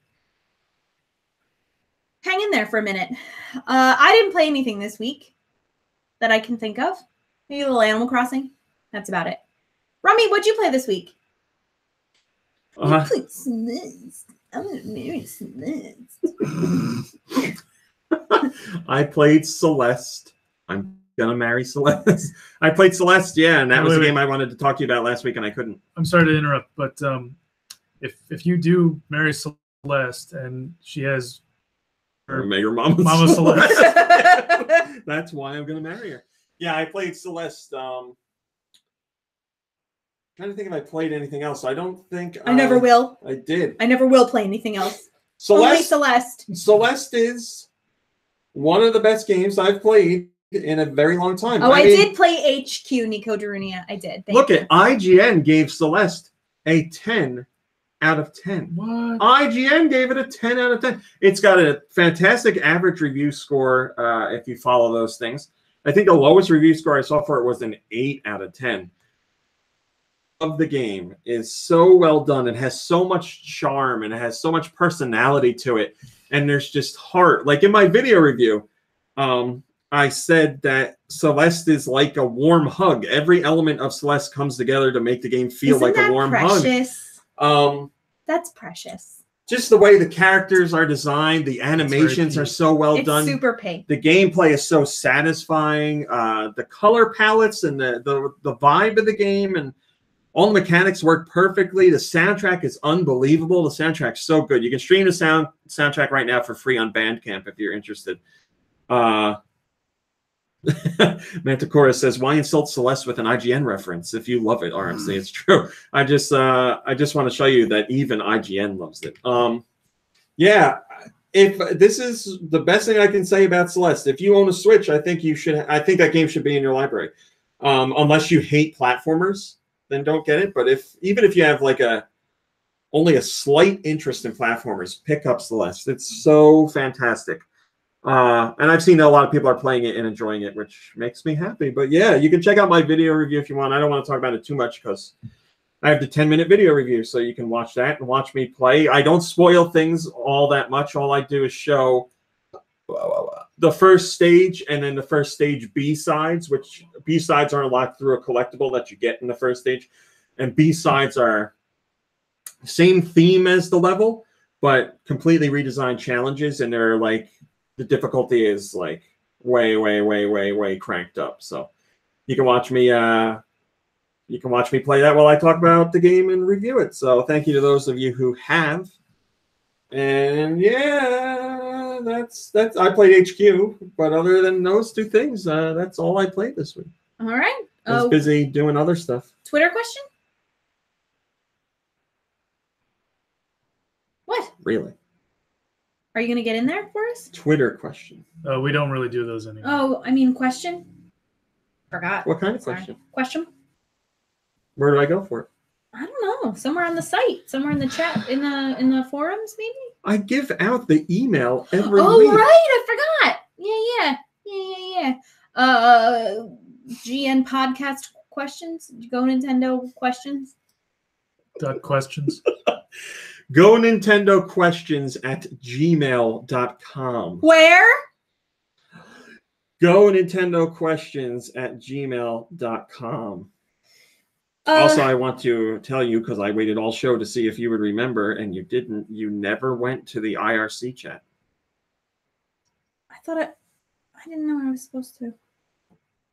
S2: hang in there for a minute. I didn't play anything this week that I can think of. Maybe a little Animal Crossing. That's about it. Rami, what'd you play this week? I played Celeste. I'm gonna marry Celeste.
S1: I played Celeste. I'm gonna marry Celeste. I played Celeste, and that was the game I wanted to talk to you about last week, and I couldn't.
S3: I'm sorry to interrupt, but if you do marry Celeste and she has
S1: her Mama
S3: Celeste,
S1: that's why I'm gonna marry her. Yeah, I played Celeste. trying to think if I played anything else. I don't think
S2: I never will.
S1: I did.
S2: I never will play anything else.
S1: Celeste,
S2: Only Celeste.
S1: Celeste is one of the best games I've played in a very long time.
S2: Oh, I did play HQ, Nico Darunia. I did.
S1: Look at IGN gave Celeste a 10 out of 10.
S3: What?
S1: IGN gave it a 10 out of 10. It's got a fantastic average review score if you follow those things. I think the lowest review score I saw for it was an 8 out of 10. Of the game is so well done. It has so much charm and it has so much personality to it. And there's just heart. Like in my video review, I said that Celeste is like a warm hug. Every element of Celeste comes together to make the game feel like a warm
S2: precious?
S1: hug.
S2: That's precious.
S1: Just the way the characters are designed, the animations are so well done.
S2: It's super pink.
S1: The gameplay is so satisfying. The color palettes and the vibe of the game and all the mechanics work perfectly. The soundtrack is unbelievable. The soundtrack's so good. You can stream the soundtrack right now for free on Bandcamp if you're interested. Manticora says, "Why insult Celeste with an IGN reference? If you love it, RMC, it's true." I just want to show you that even IGN loves it. Yeah, if this is the best thing I can say about Celeste, if you own a Switch, I think you should. I think that game should be in your library. Unless you hate platformers, then don't get it. But even if you have like only a slight interest in platformers, pick up Celeste. It's so fantastic. And I've seen that a lot of people are playing it and enjoying it, which makes me happy. But yeah, you can check out my video review if you want. I don't want to talk about it too much because I have the 10-minute video review, so you can watch that and watch me play. I don't spoil things all that much. All I do is show the first stage and then the first stage B-sides, which B-sides are unlocked through a collectible that you get in the first stage. And B-sides are same theme as the level, but completely redesigned challenges, and they're like, the difficulty is like way cranked up. So you can watch me play that while I talk about the game and review it. So thank you to those of you who have. And yeah, that's I played HQ, but other than those two things, that's all I played this week.
S2: All right.
S1: I was busy doing other stuff.
S2: Twitter question? What?
S1: Really?
S2: Are you going to get in there for us?
S1: Twitter question.
S3: We don't really do those anymore.
S2: Oh, I mean, question? Forgot.
S1: What kind of
S2: Sorry.
S1: question?
S2: Question?
S1: Where do I go for it?
S2: I don't know. Somewhere on the site. Somewhere in the chat. In the forums, maybe?
S1: I give out the email every
S2: week.
S1: Right.
S2: I forgot. Yeah. GN podcast questions? GoNintendo questions?
S3: Questions?
S1: GoNintendo questions at gmail.com.
S2: Where?
S1: GoNintendo questions at gmail.com. Also, I want to tell you, because I waited all show to see if you would remember, and you didn't. You never went to the IRC chat.
S2: I didn't know I was supposed to.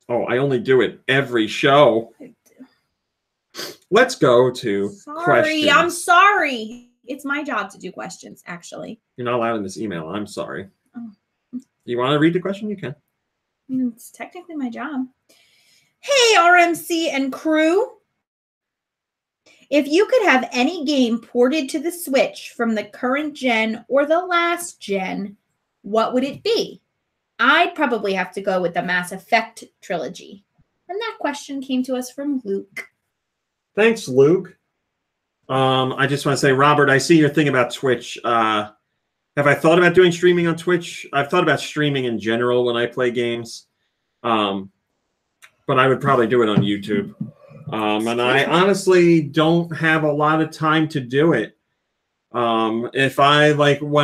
S1: Oh, I only do it every show. I do. Let's go to questions.
S2: I'm sorry. It's my job to do questions, actually.
S1: You're not allowed in this email. I'm sorry. Oh. You want to read the question? You can.
S2: It's technically my job. Hey, RMC and crew. If you could have any game ported to the Switch from the current gen or the last gen, what would it be? I'd probably have to go with the Mass Effect trilogy. And that question came to us from Luke.
S1: Thanks, Luke. I just want to say, Robert, I see your thing about Twitch. Have I thought about doing streaming on Twitch? I've thought about streaming in general when I play games. But I would probably do it on YouTube. And I honestly don't have a lot of time to do it. When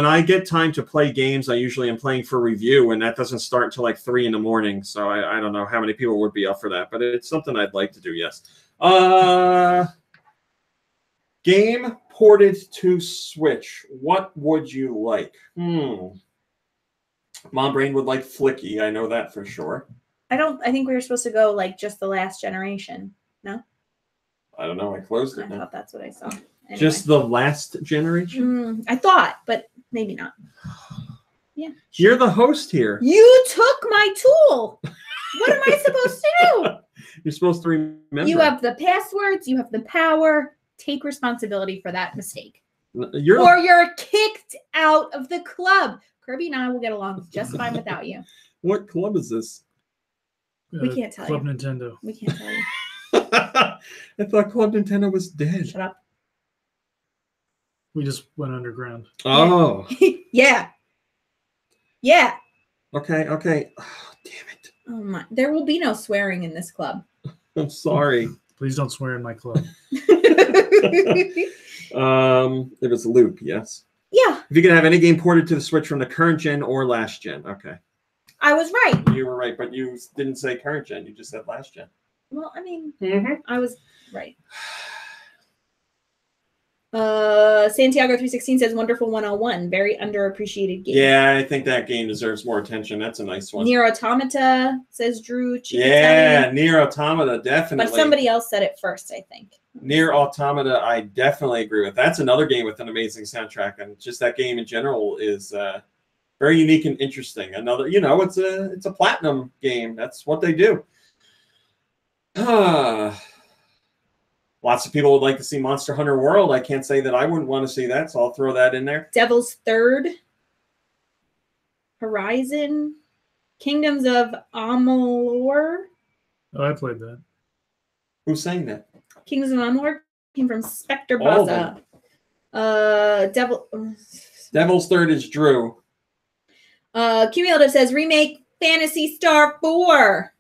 S1: I get time to play games, I usually am playing for review, and that doesn't start until like 3 in the morning. So I don't know how many people would be up for that, but it's something I'd like to do. Yes. Game ported to Switch. What would you like? Mom Brain would like Flicky. I know that for sure.
S2: I think we were supposed to go like just the last generation. No?
S1: I don't know. I closed it.
S2: I thought that's what I saw. Anyway.
S1: Just the last generation?
S2: I thought, but maybe not. Yeah.
S1: You're the host here.
S2: You took my tool. What am I supposed to do?
S1: You're supposed to remember.
S2: You have the passwords. You have the power. Take responsibility for that mistake. Or you're kicked out of the club. Kirby and I will get along just fine without you.
S1: What club is this?
S2: We can't tell
S3: Club
S2: you.
S3: Nintendo.
S2: We can't tell you.
S1: I thought Club Nintendo was dead.
S2: Shut up.
S3: We just went underground.
S1: Oh.
S2: Yeah. Yeah.
S1: Okay. Oh, damn it.
S2: Oh my. There will be no swearing in this club.
S1: I'm sorry.
S3: Please don't swear in my club.
S1: It was loop, yes.
S2: Yeah.
S1: If you can have any game ported to the Switch from the current gen or last gen. Okay.
S2: I was right.
S1: You were right, but you didn't say current gen. You just said last gen.
S2: Well, I mean,
S1: Mm-hmm.
S2: I was right. Santiago 316 says Wonderful 101, very underappreciated game.
S1: Yeah, I think that game deserves more attention. That's a nice one.
S2: Nier Automata says Drew.
S1: Yeah, Nier Automata, definitely.
S2: But somebody else said it first, I think.
S1: Nier Automata, I definitely agree with. That's another game with an amazing soundtrack, and just that game in general is very unique and interesting. Another, it's a platinum game. That's what they do. Lots of people would like to see Monster Hunter World. I can't say that I wouldn't want to see that, so I'll throw that in there.
S2: Devil's Third, Horizon, Kingdoms of Amalur.
S3: Oh, I played that.
S1: Who's saying that?
S2: Kingdoms of Amalur came from Spectre
S1: All of
S2: Baza.
S1: Devil's Third is Drew.
S2: Cumulative says remake Phantasy Star 4.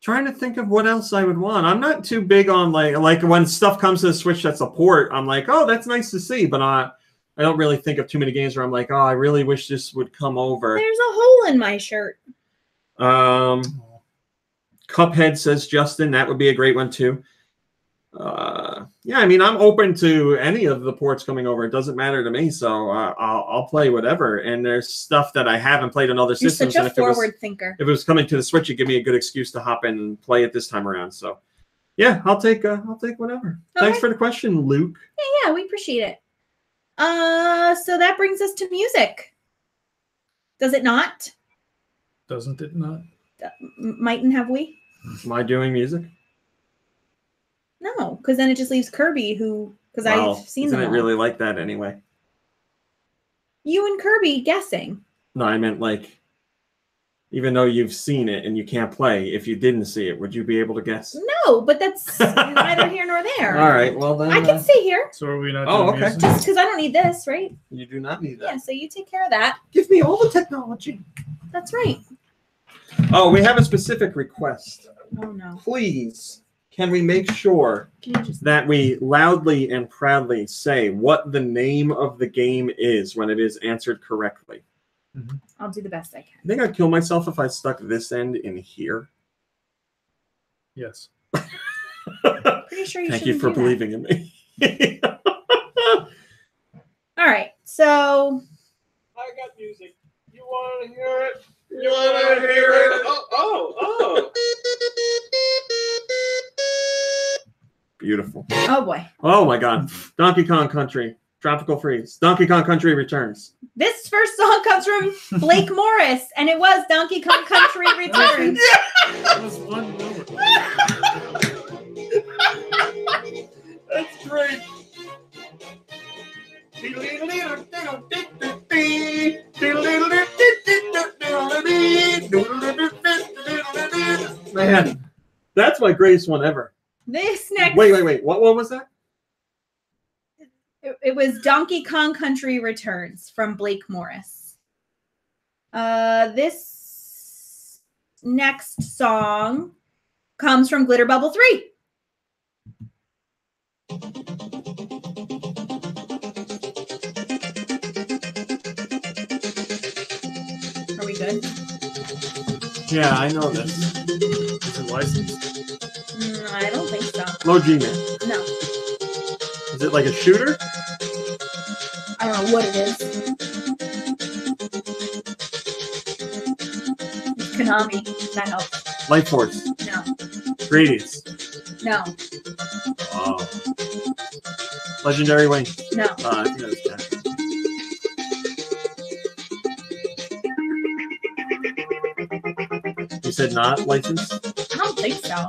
S1: Trying to think of what else I would want. I'm not too big on like when stuff comes to the Switch that's a port, I'm like, oh, that's nice to see, but I don't really think of too many games where I'm like, oh, I really wish this would come over.
S2: There's a hole in my shirt.
S1: Cuphead, says Justin. That would be a great one too. Yeah, I mean, I'm open to any of the ports coming over. It doesn't matter to me, so I'll play whatever. And there's stuff that I haven't played on other systems.
S2: You're such a forward thinker.
S1: If it was coming to the Switch, it'd give me a good excuse to hop in and play it this time around. So, yeah, I'll take whatever. Okay. Thanks for the question, Luke.
S2: Yeah, we appreciate it. So that brings us to music. Does it not?
S3: Doesn't it not?
S2: Mightn't have we?
S1: Am I doing music?
S2: No, because then it just leaves Kirby, because I've seen them all.
S1: Isn't it really like that anyway?
S2: You and Kirby guessing.
S1: No, I meant like, even though you've seen it and you can't play, if you didn't see it, would you be able to guess?
S2: No, but that's neither here nor there.
S1: All right, well then.
S2: I can stay here.
S3: So are we not
S1: Oh,
S3: doing
S1: okay.
S3: music?
S2: Just because I don't need this, right?
S1: You do not need that.
S2: Yeah, so you take care of that.
S1: Give me all the technology.
S2: That's right.
S1: Oh, we have a specific request.
S2: Oh, no.
S1: Please, can we make sure that we loudly and proudly say what the name of the game is when it is answered correctly?
S3: Mm-hmm.
S2: I'll do the best I can.
S1: I think I'd kill myself if I stuck this end in here.
S3: Yes.
S2: Pretty sure you
S1: Thank you for believing in me.
S2: All right, so
S1: I got music. You want to hear it? You want to hear it? Oh. Beautiful.
S2: oh boy,
S1: Oh my God. Donkey Kong Country. Tropical Freeze. Donkey Kong Country returns.
S2: this first song comes from Blake Morris, and it was Donkey Kong Country Returns.
S3: That was one number.
S1: That's great. Man, that's my greatest one ever.
S2: This next,
S1: Wait. What was that?
S2: it was Donkey Kong Country Returns from Blake Morris. This next song comes from Glitter Bubble 3. Are we good?
S1: Yeah, I know this.
S3: Is it licensed?
S2: I don't think so.
S1: Low G Man.
S2: No.
S1: Is it like a shooter?
S2: I don't know what it is. Konami. That helps.
S1: Light Force.
S2: No.
S1: Gradius.
S2: No.
S1: Oh. Legendary Wing.
S2: No.
S1: I think that was Captain. said not licensed?
S2: I don't think so.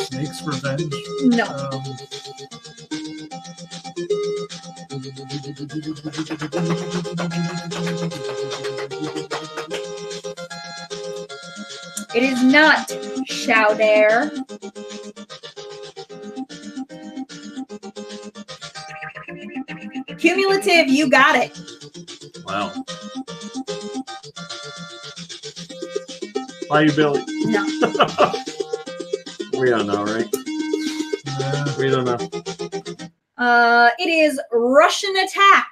S3: Snake's Revenge.
S2: No. It is not Chowdare. Cumulative, you got it.
S1: Wow. Are you Billy?
S2: No.
S1: We don't know, right? We don't know.
S2: It is Russian Attack.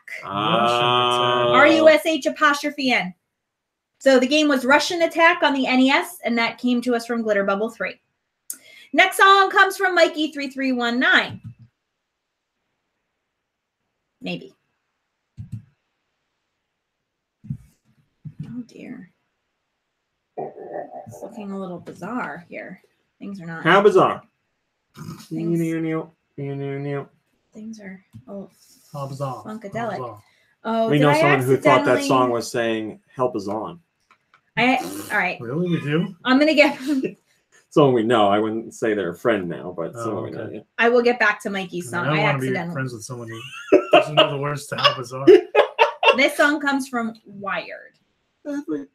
S2: RUSH''N. So the game was Russian Attack on the NES, and that came to us from Glitter Bubble 3. Next song comes from Mikey3319. Maybe. Oh dear. It's looking a little bizarre here. Things are not.
S1: How bizarre.
S2: Things are
S3: Bizarre.
S2: funkadelic. Oh,
S1: we know someone who thought that
S2: accidentally-
S1: song was saying "Help Is On."
S2: All right.
S3: Really, we do?
S2: I'm gonna get.
S1: Someone we know. I wouldn't say they're a friend now, but
S3: Oh,
S1: someone we know.
S3: okay.
S1: Yeah.
S2: I will get back to Mikey's song.
S3: I don't
S2: I
S3: want to be
S2: accidentally.
S3: friends with someone who doesn't know the words to How Bizarre.
S2: This song comes from Wired.
S3: Every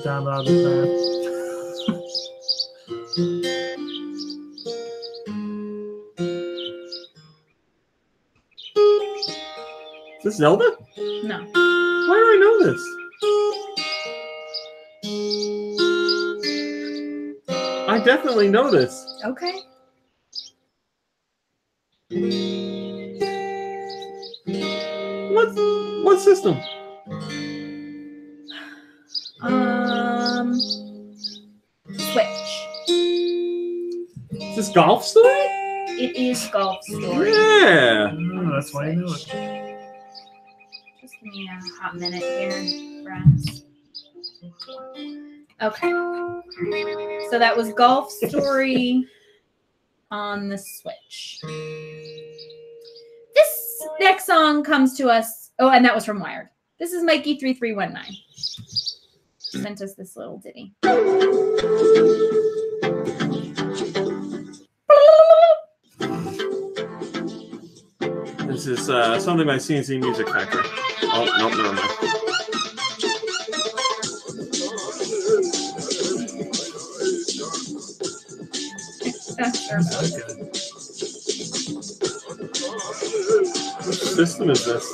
S3: time I was
S1: Is this Zelda?
S2: No.
S1: Why do I know this? I definitely know this.
S2: Okay.
S1: What system?
S2: Switch.
S1: Is this Golf Story?
S2: It is Golf Story.
S1: Yeah.
S3: Oh, that's why you know it.
S2: Just give me a hot minute here, friends. Okay. So that was Golf Story on the Switch. This next song comes to us. Oh, and that was from Wired. This is Mikey3319. Sent us this little ditty.
S1: This is something by CNC Music Factory. Oh, nope, never mind. Which system is this?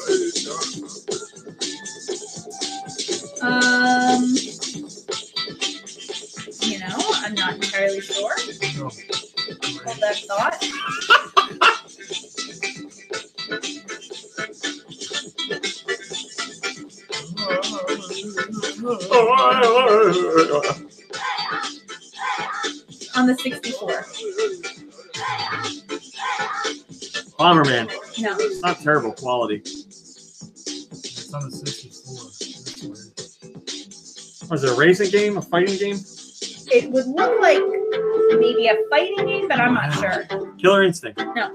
S2: I'm not entirely sure.
S3: Oh.
S2: Hold that thought. On the 64.
S1: Bomberman.
S2: No.
S1: It's not terrible quality.
S3: It's on the 64. That's weird.
S1: Was it a racing game? A fighting game?
S2: It would look like maybe a fighting game, but I'm not sure.
S1: Killer Instinct.
S2: No.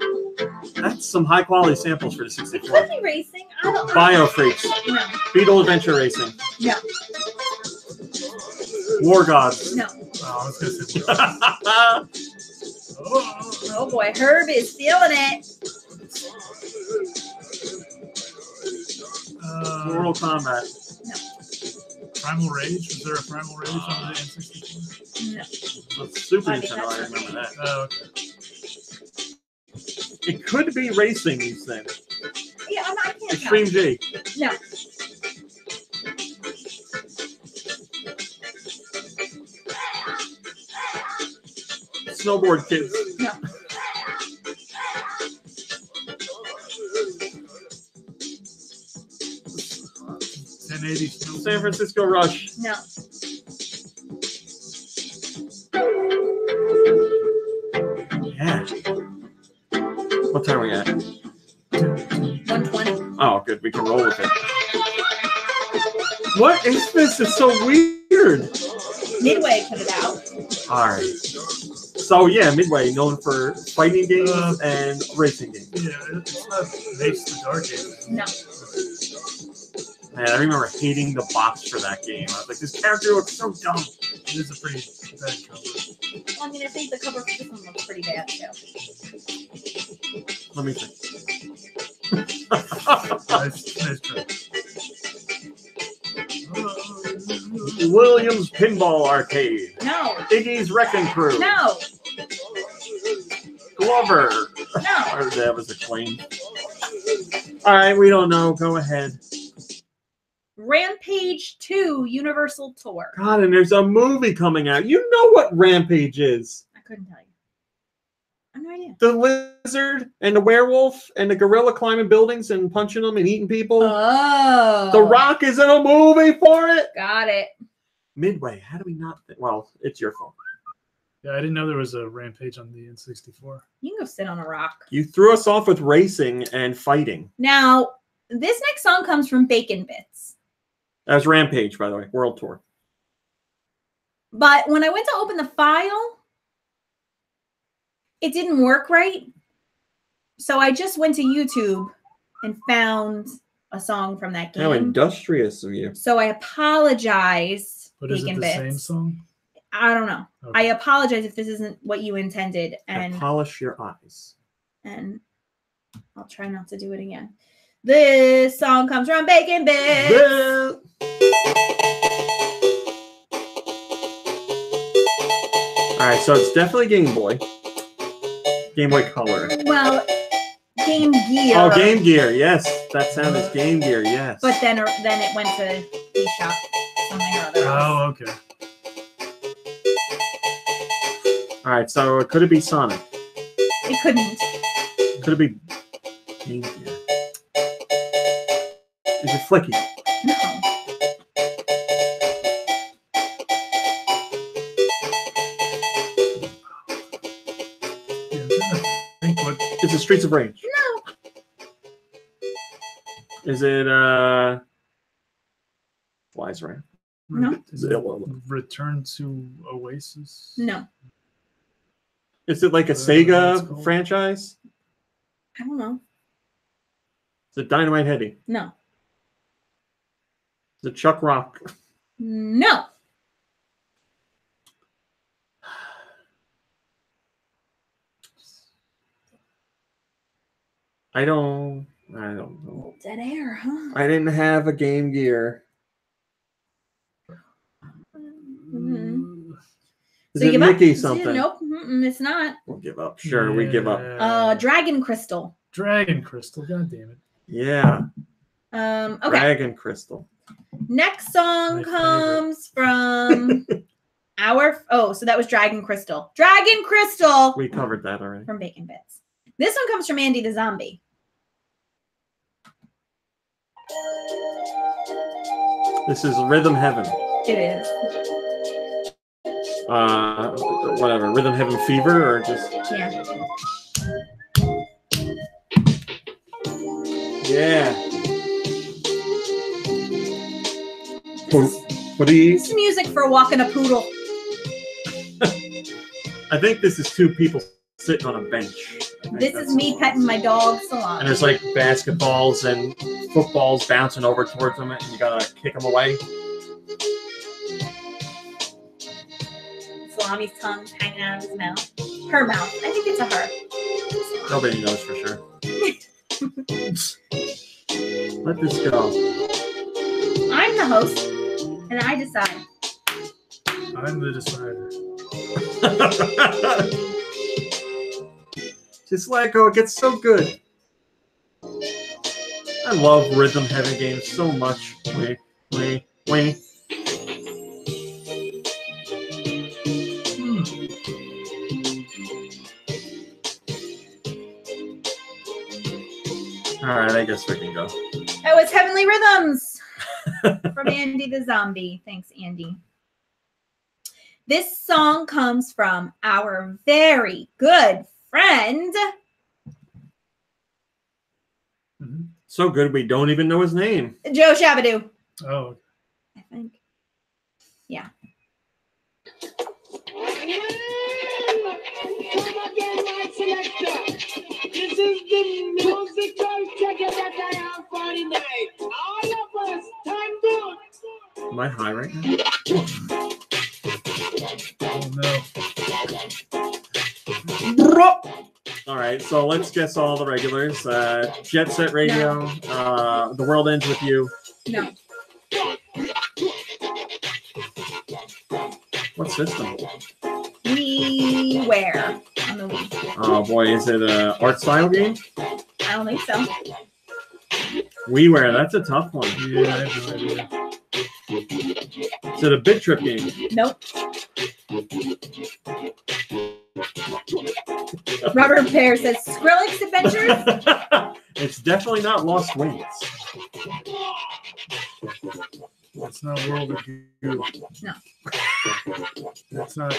S1: That's some high quality samples for the
S2: It
S1: 64.
S2: could be racing. I don't know.
S1: Bio Freaks.
S2: No.
S1: Beetle Adventure Racing.
S2: No.
S1: War Gods.
S2: No.
S3: Oh, I was going to say
S2: Oh boy, Herb is feeling it.
S1: Mortal Kombat.
S3: Primal Rage? Was there a Primal Rage on the N64?
S2: No.
S1: That's Super
S2: I think
S1: Nintendo, I
S2: that's
S1: remember that.
S3: Oh, okay.
S1: It could be racing, you think.
S2: Yeah, I can't tell.
S1: Extreme G.
S2: No.
S1: Snowboard Kids.
S2: No.
S1: San Francisco Rush.
S2: No.
S1: Yeah. What time are we at?
S2: 120.
S1: Oh, good. We can roll with it. What is this? It's so weird.
S2: Midway put it out.
S1: All right. So, yeah, Midway, known for fighting games and racing games.
S3: Yeah, it's not Race the Dark Ages.
S2: No.
S1: Man, I remember hating the box for that game. I was like, this character looks so dumb.
S3: It is a pretty bad cover.
S2: I mean, I think the cover for this one looks pretty bad too.
S1: Let me think.
S3: Nice try.
S1: Williams Pinball Arcade.
S2: No.
S1: Iggy's Wrecking Crew.
S2: No.
S1: Glover.
S2: No.
S1: Or that was a claim. All right, we don't know. Go ahead.
S2: Rampage 2 Universal Tour.
S1: God, and there's a movie coming out. You know what Rampage is.
S2: I couldn't tell you. I have no idea.
S1: The lizard and the werewolf and the gorilla climbing buildings and punching them and eating people.
S2: Oh.
S1: The Rock is in a movie for it.
S2: Got it.
S1: Midway, how do we not think? Well, it's your fault.
S3: Yeah, I didn't know there was a Rampage on the N64.
S2: You can go sit on a rock.
S1: You threw us off with racing and fighting.
S2: Now, this next song comes from Bacon Bits.
S1: That was Rampage, by the way, World Tour.
S2: But when I went to open the file, it didn't work right. So I just went to YouTube and found a song from that game.
S1: How industrious of you.
S2: So I apologize,
S3: But is it
S2: Bacon
S3: the
S2: Bits.
S3: same song?
S2: I don't know.
S3: Okay.
S2: I apologize if this isn't what you intended, and
S1: Polish your eyes.
S2: I'll try not to do it again. This song comes from Bacon Bits.
S1: All right, so it's definitely Game Boy. Game Boy Color.
S2: Well, Game Gear.
S1: Oh, Game Gear. Yes, that sound is Game Gear. Yes.
S2: But then it went to eShop something or other.
S3: Oh, okay.
S1: All right, so could it be Sonic?
S2: It couldn't.
S1: Could it be Game Gear? Is it Flicky?
S2: No.
S1: Is it Streets of Rage?
S2: No.
S1: Is it Wise Ram?
S2: No.
S3: Is it Return to Oasis?
S2: No.
S1: Is it like a
S3: Whatever that's
S1: Sega
S3: called.
S2: I
S1: franchise?
S2: don't know.
S1: Is it Dynamite Headdy?
S2: No.
S1: Is it Chuck Rock?
S2: No.
S1: I don't know.
S2: Dead air, huh?
S1: I didn't have a Game Gear.
S2: Mm-hmm.
S1: Is
S2: So you
S1: it
S2: give up?
S1: Mickey something?
S2: Nope. It's not.
S1: We'll give up. Sure, we give up.
S2: Dragon Crystal.
S3: Dragon Crystal. God damn it.
S1: Yeah.
S2: Okay.
S1: Dragon Crystal.
S2: Next song
S3: My
S2: comes from so that was Dragon Crystal. Dragon Crystal
S1: We covered that already.
S2: from Bacon Bits. This one comes from Andy the Zombie.
S1: This is Rhythm Heaven.
S2: It is.
S1: Whatever. Rhythm Heaven Fever or just
S2: Yeah.
S1: yeah. What do you?
S2: This is music for walking a poodle.
S1: I think this is two people sitting on a bench.
S2: This is me petting my dog,
S1: And
S2: Salami.
S1: there's like basketballs and footballs bouncing over towards them, and you gotta kick them away.
S2: Salami's tongue hanging out of his mouth. Her mouth. I think it's a her.
S1: Nobody knows for sure. Let this go.
S2: I'm the host, and I decide.
S3: I'm the decider.
S1: Just let it go. It gets so good. I love Rhythm Heaven games so much. Wait. All right, I guess we can go.
S2: That was Heavenly Rhythms from Andy the Zombie. Thanks, Andy. This song comes from our very good friend.
S1: So good, we don't even know his name.
S2: Joe Shabadoo,
S3: Oh,
S2: I think. Yeah.
S4: This is the musical checker that I have for the night. All of us
S1: Am I high right now?
S3: Oh no.
S1: All right, so let's guess all the regulars. Jet Set Radio. The World Ends With You.
S2: No.
S1: What system?
S2: WiiWare on the Wii.
S1: Oh boy, is it an art style game?
S2: I don't think so.
S1: WiiWare, that's a tough one.
S3: Yeah, I have no idea.
S1: Is it a Bit Trip game?
S2: Nope. Robert Pear says Skrillex Adventures.
S1: It's definitely not Lost Wings.
S3: It's not World of Goo.
S2: No.
S3: It's not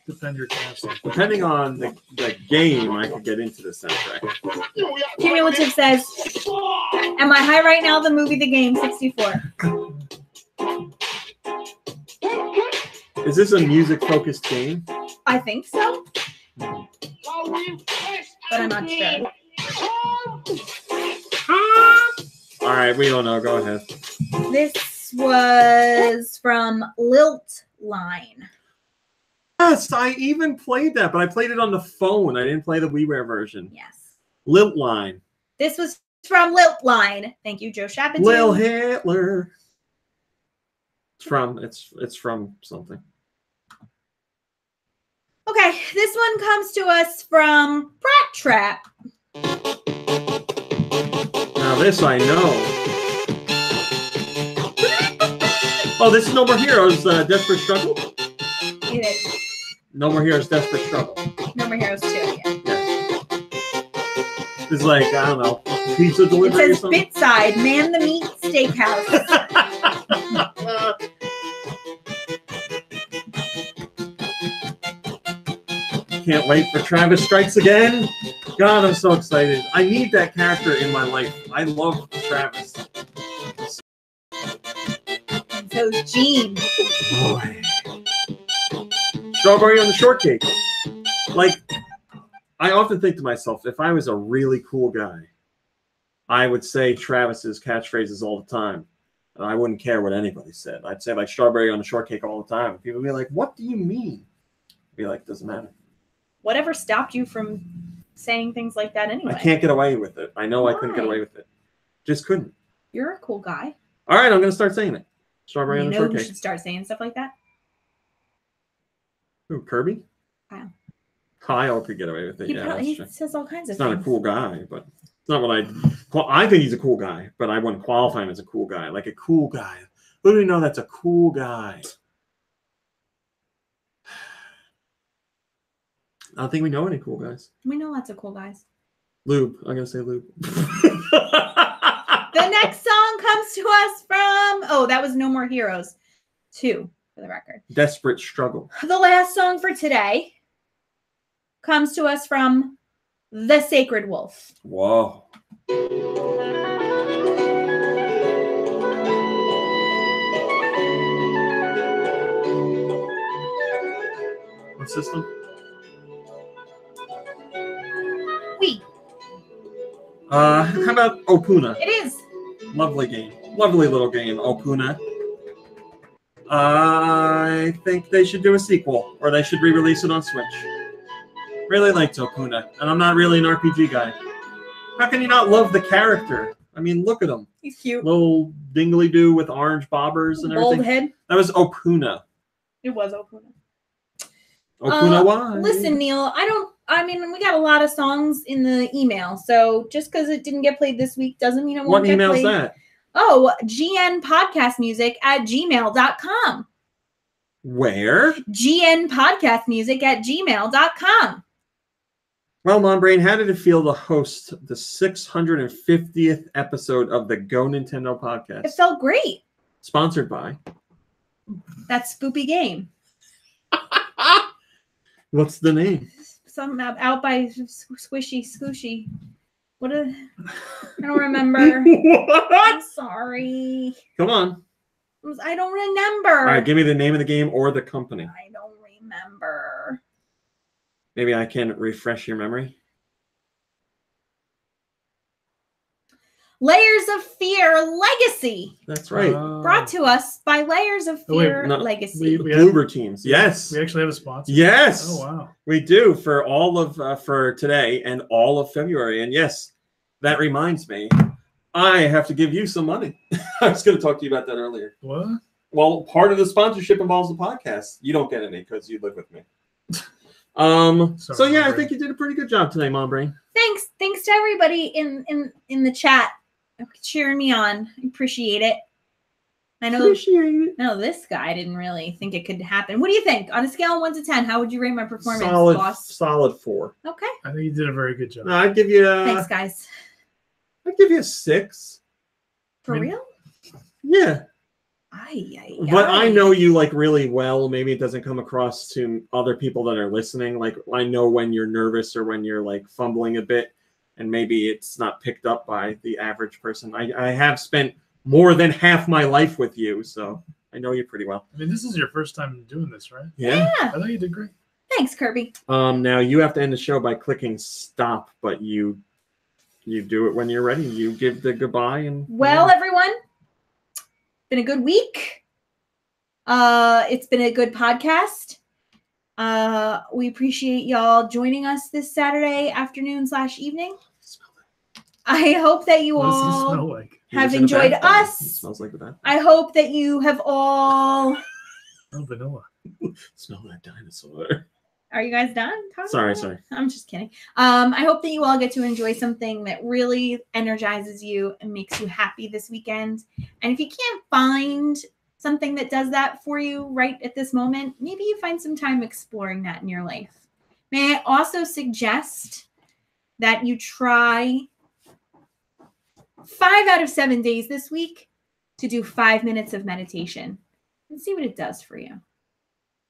S3: Defend Your Castle.
S1: Depending on the game, I could get into the soundtrack.
S2: Cumulative says, am I high right now? The movie, the game, 64.
S1: Is this a music-focused game?
S2: I think so. But I'm not sure.
S1: All right, we don't know. Go ahead.
S2: This was from Lilt Line.
S1: Yes, I even played that, but I played it on the phone. I didn't play the WiiWare version.
S2: Yes.
S1: Lilt Line.
S2: This was from Lilt Line. Thank you, Joe Shapatu.
S1: Lil Hitler. It's from something.
S2: Okay, this one comes to us from Brat Trap.
S1: Now this I know. Oh, this is No More Heroes, Desperate Struggle?
S2: It is.
S1: No More Heroes, Desperate Struggle.
S2: No More Heroes 2, yeah.
S1: Yeah. It's like, I don't know, pizza
S2: It
S1: delivery or
S2: says
S1: something?
S2: Bitside, Man the Meat Steakhouse.
S1: Can't wait for Travis Strikes Again. God, I'm so excited. I need that character in my life. I love Travis.
S2: And so's Gene.
S1: Boy. Strawberry on the Shortcake. Like, I often think to myself, if I was a really cool guy, I would say Travis's catchphrases all the time. And I wouldn't care what anybody said. I'd say, like, strawberry on the shortcake all the time. And people would be like, what do you mean? I'd be like, doesn't matter.
S2: Whatever stopped you from saying things like that anyway?
S1: I can't get away with it. I know I couldn't get
S2: Why?
S1: away with it. Just couldn't.
S2: You're a cool guy.
S1: All right, I'm going to start saying it. Strawberry on
S2: You
S1: the
S2: know who
S1: shortcake.
S2: should start saying stuff like that?
S1: Who, Kirby?
S2: Kyle.
S1: Kyle could get away with it.
S2: He,
S1: Yeah,
S2: probably,
S1: that's
S2: he
S1: true.
S2: says all kinds of
S1: He's not
S2: things.
S1: a cool guy, but it's not what I think he's a cool guy, but I wouldn't qualify him as a cool guy. Like a cool guy. Who do we know that's a cool guy? I don't think we know any cool guys.
S2: We know lots of cool guys.
S1: Lube. I'm going to say Lube.
S2: The next song comes to us from, that was No More Heroes 2, for the record.
S1: Desperate Struggle.
S2: The last song for today comes to us from The Sacred Wolf.
S1: Whoa. What system?
S2: Wii.
S1: How about Opuna?
S2: It is.
S1: Lovely game. Lovely little game, Opuna. I think they should do a sequel, or they should re-release it on Switch. Really liked Opuna, and I'm not really an RPG guy. How can you not love the character? I mean, look at him.
S2: He's cute.
S1: Little dingly-do with orange bobbers and everything.
S2: Bold head.
S1: That was Opuna.
S2: It was Opuna.
S1: Opuna why?
S2: Listen, Neil, we got a lot of songs in the email, so just because it didn't get played this week doesn't mean it won't
S1: What
S2: get
S1: email's
S2: played.
S1: that?
S2: Oh, gnpodcastmusic@gmail.com.
S1: Where?
S2: gnpodcastmusic@gmail.com.
S1: Well, Mom Brain, how did it feel to host the 650th episode of the GoNintendo podcast?
S2: It felt great.
S1: Sponsored by?
S2: That spoopy game.
S1: What's the name?
S2: Something out by Squishy. What I don't remember.
S1: What?
S2: I'm sorry.
S1: Come on.
S2: I don't remember.
S1: All right, give me the name of the game or the company.
S2: I don't remember.
S1: Maybe I can refresh your memory.
S2: Layers of Fear Legacy.
S1: That's right.
S2: Brought to us by Layers of Fear
S1: no,
S2: Legacy.
S3: We
S1: Bloober teams. Yes.
S3: We actually have a sponsor.
S1: Yes.
S3: Oh, wow.
S1: We do for all of for today and all of February. And yes, that reminds me, I have to give you some money. I was going to talk to you about that earlier.
S3: What?
S1: Well, part of the sponsorship involves the podcast. You don't get any because you live with me.
S3: Sorry,
S1: so yeah, I
S3: Mom
S1: think you did a pretty good job today, Mom Brain.
S2: Thanks to everybody in the chat cheering me on. I appreciate it. I know this guy didn't really think it could happen. What do you think? On a scale of 1 to 10, how would you rate my performance, boss?
S1: Solid 4.
S2: Okay.
S3: I think you did a very good job.
S1: No, I'd give you
S2: Thanks, guys.
S1: I'd give you a 6.
S2: For real?
S1: Yeah. But I know you like really well. Maybe it doesn't come across to other people that are listening. Like I know when you're nervous or when you're like fumbling a bit, and maybe it's not picked up by the average person. I have spent more than half my life with you, so I know you pretty well.
S3: I mean, this is your first time doing this, right?
S1: Yeah.
S3: I thought you did great.
S2: Thanks, Kirby.
S1: Now you have to end the show by clicking stop, but you do it when you're ready. You give the goodbye and
S2: everyone. Been a good week. It's been a good podcast. We appreciate y'all joining us this Saturday afternoon/evening. I hope that you
S3: What does this
S2: all
S3: smell like?
S2: have enjoyed us.
S1: It smells like that.
S2: I hope that you have all.
S3: Oh, vanilla.
S1: Smell that dinosaur.
S2: Are you guys done?
S1: Sorry.
S2: I'm just kidding. I hope that you all get to enjoy something that really energizes you and makes you happy this weekend. And if you can't find something that does that for you right at this moment, maybe you find some time exploring that in your life. May I also suggest that you try 5 out of 7 days this week to do 5 minutes of meditation and see what it does for you.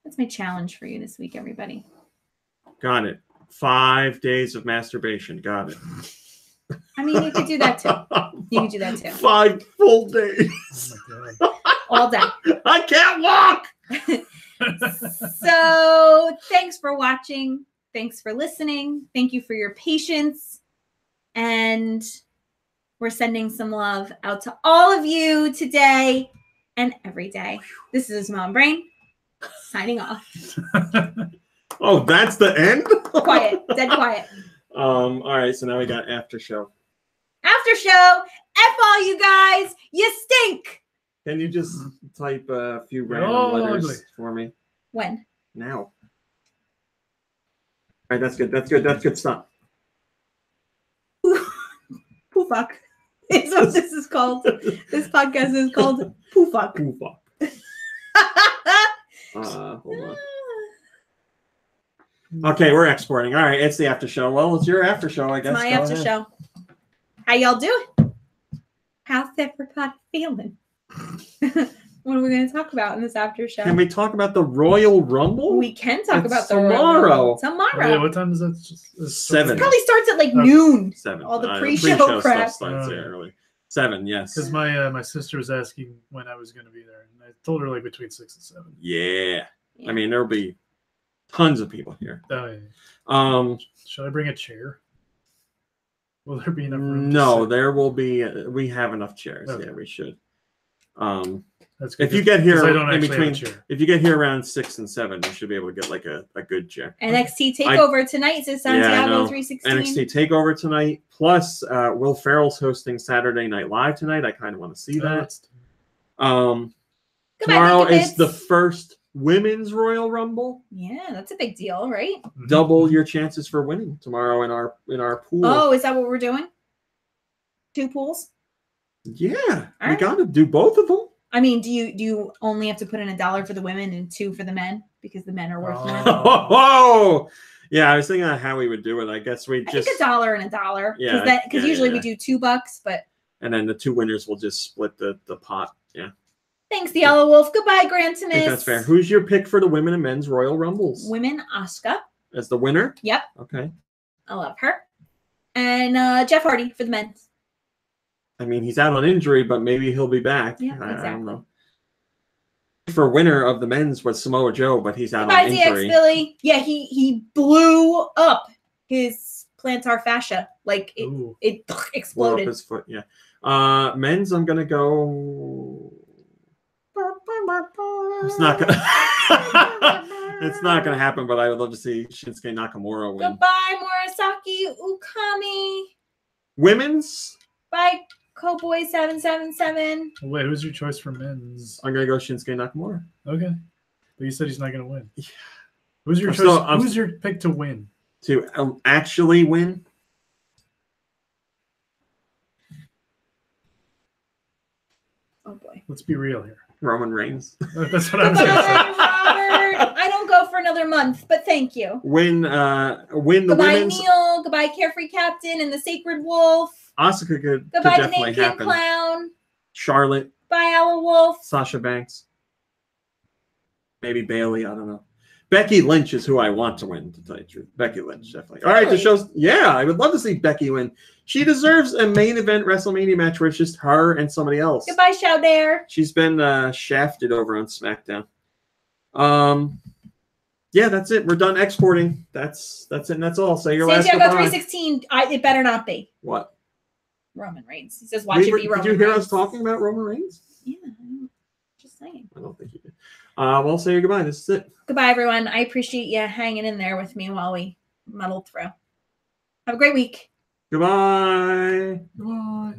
S2: That's my challenge for you this week, everybody.
S1: Got it. 5 days of masturbation. Got it.
S2: I mean, you could do that too. You could do that too.
S1: 5 full days.
S3: Oh, my God.
S2: All day.
S1: I can't walk.
S2: So thanks for watching. Thanks for listening. Thank you for your patience. And we're sending some love out to all of you today and every day. This is Mom Brain signing off.
S1: Oh, that's the end?
S2: Quiet. Dead quiet.
S1: All right, so now we got after show.
S2: After show. F all you guys. You stink.
S1: Can you just type a few random letters
S3: ugly.
S1: for me?
S2: When?
S1: Now. All right, that's good. That's good. Stop.
S2: Poo fuck. Is what this is called. This podcast is called Poo fuck.
S1: Poo fuck. Hold on. Okay, we're exporting. All right, it's the after show. Well, it's your after show, I guess.
S2: My after show. How y'all doing? How's everybody feeling? What are we going to talk about in this after show?
S1: Can we talk about the Royal Rumble?
S2: We can talk about the
S1: tomorrow.
S2: Royal Rumble. Tomorrow.
S3: Yeah, what time is that?
S1: 7.
S2: It probably starts at like noon.
S1: 7.
S2: All the pre-show crap.
S1: Stuff starts early. 7, yes.
S3: Because my sister was asking when I was going to be there, and I told her like between 6 and 7.
S1: Yeah. I mean, there'll be tons of people here.
S3: Oh, yeah. Should I bring a chair? Will there be enough room?
S1: No, there will be. We have enough chairs.
S3: Okay.
S1: Yeah, we should.
S3: That's good.
S1: If you get here
S3: I don't
S1: in
S3: actually
S1: between,
S3: have a chair.
S1: if you get here around 6 and 7, you should be able to get like a good chair.
S2: NXT Takeover tonight says Santiago 316.
S1: NXT Takeover tonight. Plus, Will Ferrell's hosting Saturday Night Live tonight. I kind of want to see that. Tomorrow is the first Women's Royal Rumble.
S2: Yeah, that's a big deal, right?
S1: Double your chances for winning tomorrow in our pool.
S2: Oh, is that what we're doing? 2 pools?
S1: Yeah,
S2: All
S1: we got to do both of them.
S2: I mean, do you only have to put in $1 for the women and $2 for the men because the men are worth more?
S1: Oh, yeah. I was thinking of how we would do it. I guess we
S2: I
S1: just
S2: think $1 and $1.
S1: Yeah,
S2: because usually we do $2, but
S1: and then the 2 winners will just split the pot. Yeah.
S2: Thanks, the Yellow Wolf. Goodbye,
S1: I think
S2: Grantimus.
S1: that's fair. Who's your pick for the women and men's Royal Rumbles?
S2: Women, Asuka.
S1: As the winner?
S2: Yep.
S1: Okay.
S2: I love her. And Jeff Hardy for the men's.
S1: I mean, he's out on injury, but maybe he'll be back.
S2: Yeah,
S1: I
S2: exactly.
S1: don't know. For winner of the men's was Samoa Joe, but he's out
S2: Goodbye,
S1: on
S2: ZX
S1: injury.
S2: Billy. Yeah, he blew up his plantar fascia. Like it
S1: Blew up
S2: exploded.
S1: his foot. Yeah. Men's, I'm gonna go. It's not gonna. It's not gonna happen. But I would love to see Shinsuke Nakamura win.
S2: Goodbye, Murasaki Ukami.
S1: Women's.
S2: Bye, Cowboy777.
S3: Wait, who's your choice for men's?
S1: I'm gonna go Shinsuke Nakamura.
S3: Okay, but you said he's not gonna win.
S1: Yeah.
S3: Who's your choice? Who's your pick to win?
S1: To actually win.
S2: Oh boy.
S3: Let's be real here.
S1: Roman Reigns.
S3: That's what I was
S2: Goodbye,
S3: gonna say.
S2: Robert. I don't go for another month, but thank you.
S1: Win the
S2: Goodbye,
S1: women's.
S2: Neil. Goodbye, Carefree Captain and the Sacred Wolf.
S1: Asuka could
S2: Goodbye, the
S1: definitely
S2: Name King
S1: happen.
S2: Clown.
S1: Charlotte,
S2: Bye, Owl Wolf.
S1: Sasha Banks, maybe Bailey. I don't know. Becky Lynch is who I want to win, to tell you the truth. Becky Lynch, definitely. All right, the
S2: Really?
S1: show's. Yeah, I would love to see Becky win. She deserves a main event WrestleMania match where it's just her and somebody else.
S2: Goodbye, Chowdare.
S1: She's been shafted over on SmackDown. Yeah, that's it. We're done exporting. That's it, and that's all. Say your last
S2: Santiago
S1: goodbye.
S2: 316. It better not be
S1: What?
S2: Roman Reigns. He says, watch it be Roman
S1: Did you hear
S2: Reigns.
S1: us talking about Roman Reigns?
S2: Yeah, just saying.
S1: I don't think you did. Well, say your goodbye. This is it.
S2: Goodbye, everyone. I appreciate you hanging in there with me while we muddled through. Have a great week.
S1: Goodbye.
S3: Goodbye.